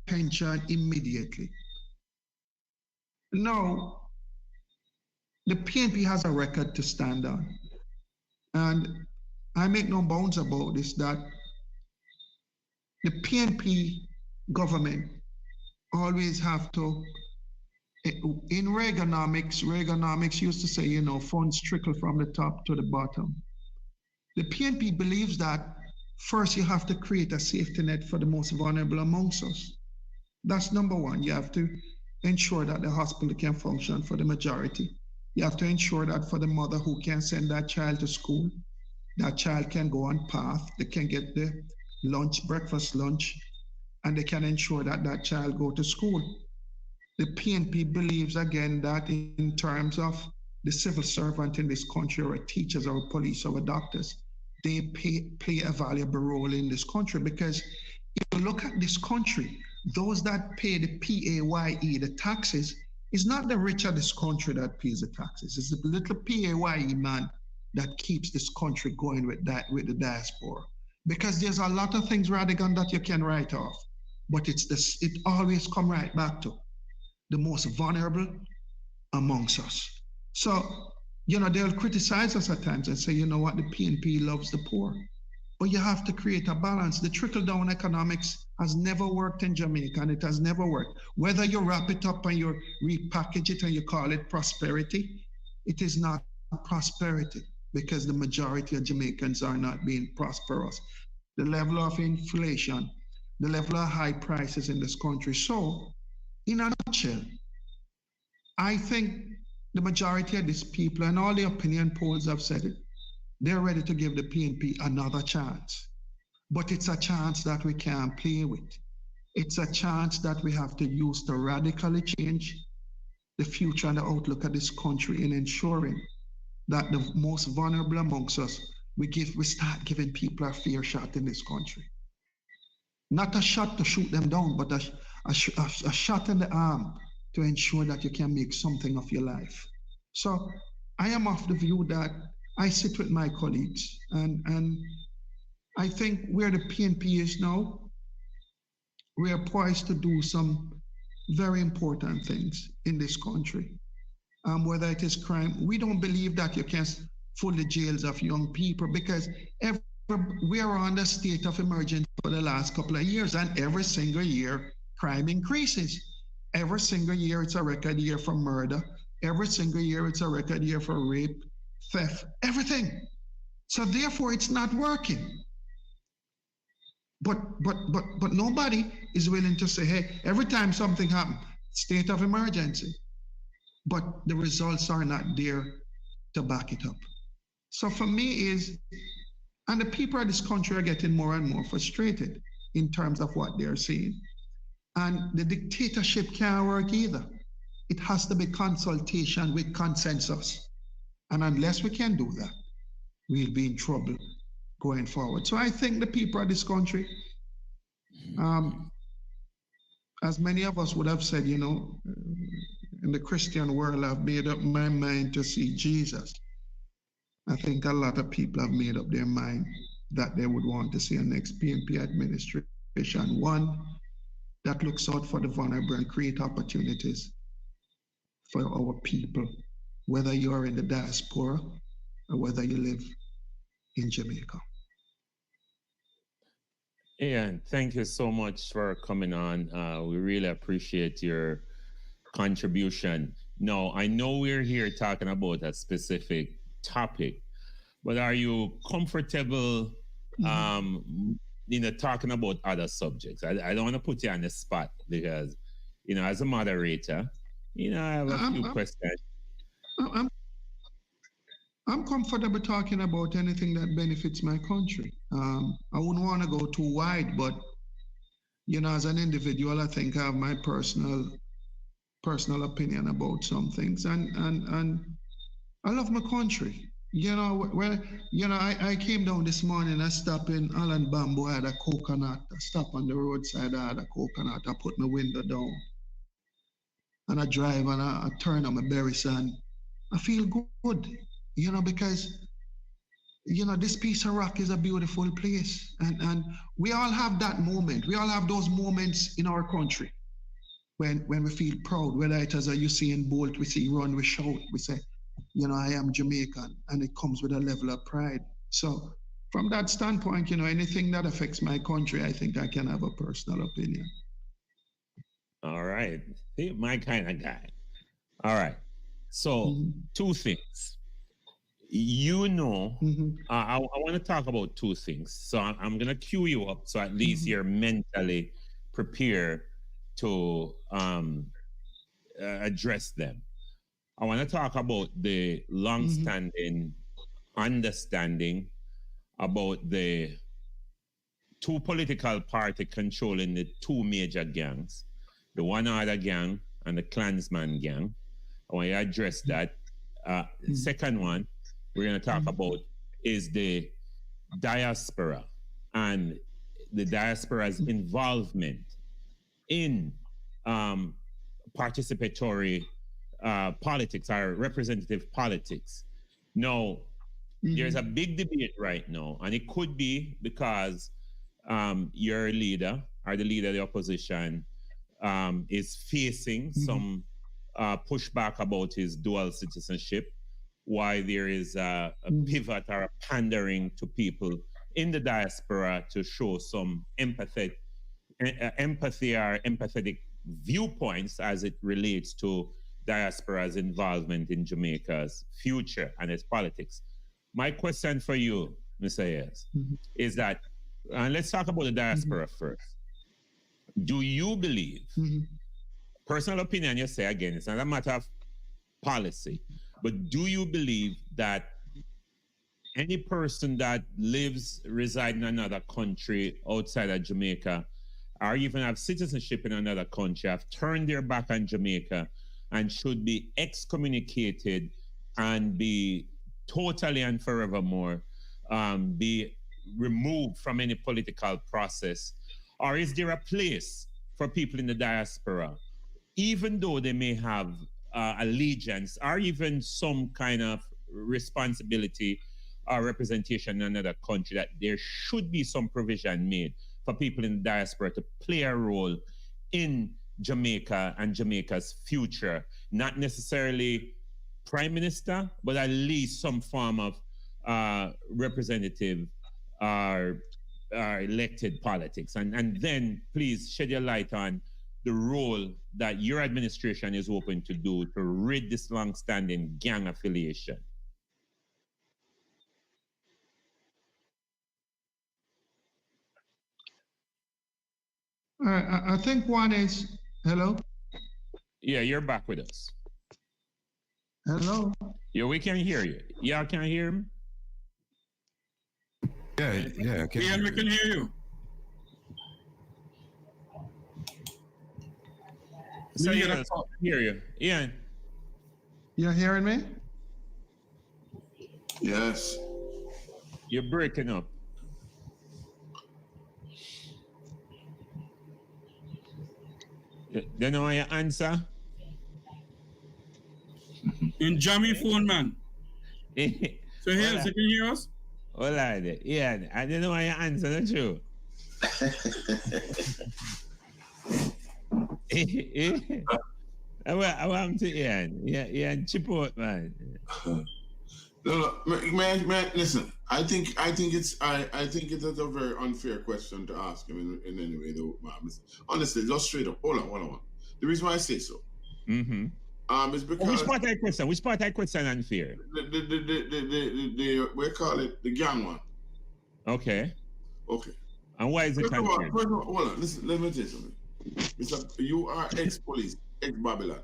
attention immediately. Now, the PNP has a record to stand on. And I make no bounds about this, that the PNP government always have to, in Reaganomics used to say, funds trickle from the top to the bottom. The PNP believes that first you have to create a safety net for the most vulnerable amongst us. That's number one. You have to ensure that the hospital can function for the majority. You have to ensure that for the mother who can send that child to school, that child can go on path, they can get the breakfast lunch, and they can ensure that that child go to school. The PNP believes again that in terms of the civil servant in this country, or teachers, or police, or doctors, they play a valuable role in this country. Because if you look at this country, those that pay the PAYE, the taxes, it's not the rich of this country that pays the taxes. It's the little PAYE man that keeps this country going with the diaspora. Because there's a lot of things, Radigan, that you can write off, but it always come right back to the most vulnerable amongst us. So, they'll criticize us at times and say, you know what, the PNP loves the poor. But you have to create a balance. The trickle-down economics has never worked in Jamaica, and it has never worked. Whether you wrap it up and you repackage it and you call it prosperity, it is not prosperity, because the majority of Jamaicans are not being prosperous. The level of inflation, the level of high prices in this country. So, in a nutshell, I think the majority of these people, and all the opinion polls have said it, they're ready to give the PNP another chance. But it's a chance that we can't play with. It's a chance that we have to use to radically change the future and the outlook of this country, in ensuring that the most vulnerable amongst us, we start giving people a fair shot in this country. Not a shot to shoot them down, but a shot in the arm to ensure that you can make something of your life. So I am of the view that I sit with my colleagues, and I think where the PNP is now, we are poised to do some very important things in this country. Whether it is crime, we don't believe that you can fill the jails of young people, because we are on the state of emergency for the last couple of years, and every single year crime increases. Every single year it's a record year for murder. Every single year it's a record year for rape, theft, everything. So therefore it's not working. But nobody is willing to say, hey, every time something happens, state of emergency. But the results are not there to back it up. So for me and the people of this country are getting more and more frustrated in terms of what they're seeing. And the dictatorship can't work either. It has to be consultation with consensus. And unless we can do that, we'll be in trouble going forward. So I think the people of this country, as many of us would have said, in the Christian world, I've made up my mind to see Jesus. I think a lot of people have made up their mind that they would want to see a next PNP administration, one that looks out for the vulnerable and create opportunities for our people, whether you are in the diaspora or whether you live in Jamaica. Ian, thank you so much for coming on. We really appreciate your contribution. Now, I know we're here talking about a specific topic, but are you comfortable talking about other subjects? I don't want to put you on the spot, because as a moderator, I have a few questions. I'm comfortable talking about anything that benefits my country. I wouldn't want to go too wide, but as an individual, I think I have my personal opinion about some things, and I love my country. I came down this morning, I stopped in Allen Bamboo, I had a coconut. I stopped on the roadside, I had a coconut. I put my window down, and I drive, and I turn on my berries, and I feel good, because, this piece of rock is a beautiful place. And we all have that moment. We all have those moments in our country when we feel proud, whether it is a Usain Bolt, we see run, we shout, we say, I am Jamaican, and it comes with a level of pride. So from that standpoint, anything that affects my country, I think I can have a personal opinion. All right. My kind of guy. All right. So two things. I want to talk about two things. So I'm going to cue you up, so at least you're mentally prepared to address them. I want to talk about the long-standing understanding about the two political parties controlling the two major gangs, the One Order gang and the Klansman gang. I want you to address that. Second one we're going to talk about is the diaspora and the diaspora's involvement in participatory politics or representative politics. Now, there's a big debate right now, and it could be because your leader or the leader of the opposition is facing some pushback about his dual citizenship, why there is a pivot or a pandering to people in the diaspora to show some empathy or empathetic viewpoints as it relates to diaspora's involvement in Jamaica's future and its politics. My question for you, Mr. Ayers, is that, and let's talk about the diaspora first. Do you believe, personal opinion, you say again, it's not a matter of policy, but do you believe that any person that resides in another country outside of Jamaica, or even have citizenship in another country, have turned their back on Jamaica and should be excommunicated and be totally and forevermore be removed from any political process? Or is there a place for people in the diaspora, even though they may have allegiance or even some kind of responsibility or representation in another country, that there should be some provision made for people in the diaspora to play a role in Jamaica and Jamaica's future? Not necessarily prime minister, but at least some form of representative or elected politics. And then please shed your light on the role that your administration is hoping to do to rid this long-standing gang affiliation. I think one is, hello? Yeah, you're back with us. Hello? Yeah, we can hear you. Y'all can hear him? Yeah, Ian, we can hear you. So yeah, I can hear you. Ian. You're hearing me? Yes. You're breaking up. Don't know your answer? In Jammy phone, man. So here, you can hear us? All right. Yeah, I don't know why you answer, don't you? I want to Ian. Yeah, chip out, man. No, man, listen. I think it's a very unfair question to ask him in any way, though. Honestly, just straight up. Hold on. The reason why I say so, is because which part of that question unfair? The we call it the gang one. Okay. And why is it unfair? Hold on. Listen, let me tell you something. Mr. You are ex-police, ex-Babylon,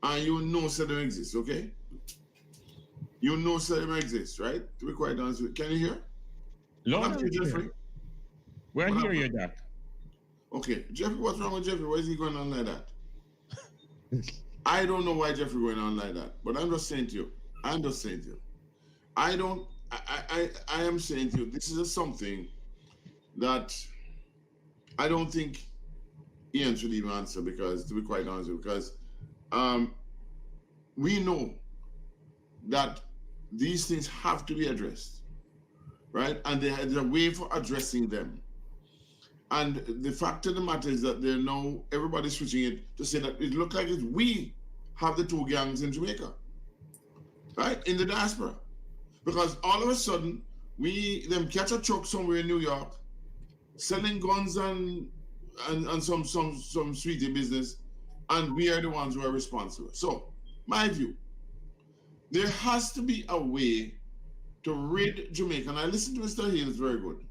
and you know them exist, okay? You know them exist, right? To be quite honest with you. Can you hear? Lord, Jeffrey? Where hear you, Doc? Okay, Jeffrey, what's wrong with Jeffrey? Why is he going on like that? I don't know why Jeffrey going on like that, but I'm just saying to you. I am saying to you, this is something that I don't think Ian should even answer, because, to be quite honest with you, because we know that these things have to be addressed, right? And there's a way for addressing them. And the fact of the matter is that they're now, everybody's switching it to say that it looks like we have the two gangs in Jamaica, right? In the diaspora. Because all of a sudden, them catch a truck somewhere in New York, selling guns and some sweetie business, and we are the ones who are responsible. So, my view, there has to be a way to rid Jamaica, and I listened to Mr. Hill, it's very good,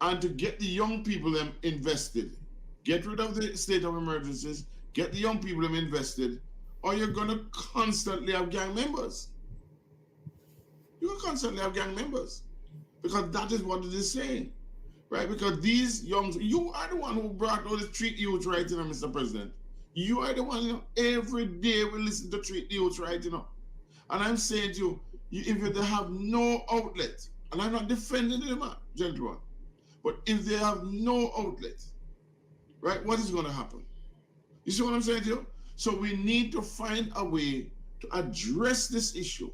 and to get the young people them invested. Get rid of the state of emergencies, get the young people them invested, or you're going to constantly have gang members. You will constantly have gang members, because that is what it is saying. Right, because these you are the one who brought all the treat youth right, Mr. President. You are the one, every day we listen to treat youth right, And I'm saying to you, if they have no outlet, and I'm not defending them, gentlemen, but if they have no outlet, right, what is going to happen? You see what I'm saying to you? So we need to find a way to address this issue.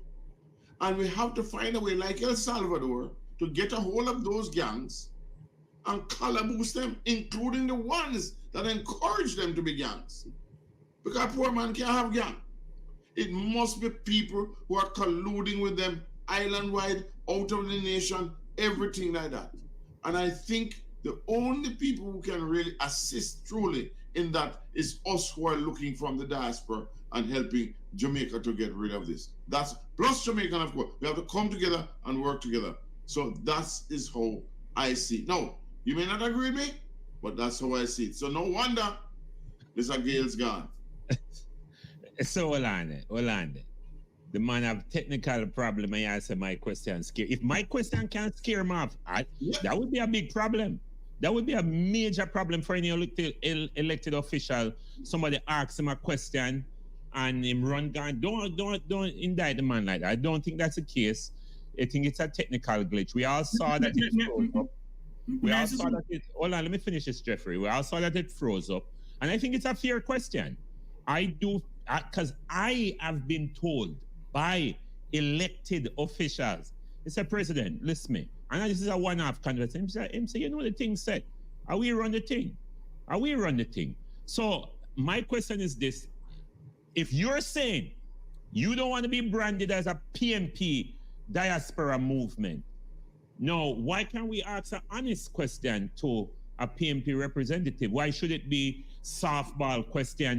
And we have to find a way, like El Salvador, to get a hold of those gangs and calaboose them, including the ones that encourage them to be gangs. Because poor man can't have gang. It must be people who are colluding with them island-wide, out of the nation, everything like that. And I think the only people who can really assist truly in that is us who are looking from the diaspora and helping Jamaica to get rid of this. That's plus Jamaica, of course. We have to come together and work together. So that is how I see it. Now, you may not agree with me, but that's how I see it. So no wonder Mr. Gale's gone. So Orlando. The man have technical problem. I answer my question scare. If my question can't scare him off, that would be a big problem. That would be a major problem for any elected official. Somebody asks him a question and him run down. Don't indict the man like that. I don't think that's the case. I think it's a technical glitch. We all saw that it froze up. We all saw that it. Hold on, let me finish this, Jeffrey. We all saw that it froze up, and I think it's a fair question. I do, because I have been told by elected officials. He said, President, listen me. And this is a one-off conversation. Him say, you know the thing said. Are we run the thing? Are we run the thing? So my question is this. If you're saying you don't want to be branded as a PMP diaspora movement, no, why can't we ask an honest question to a PMP representative? Why should it be softball questions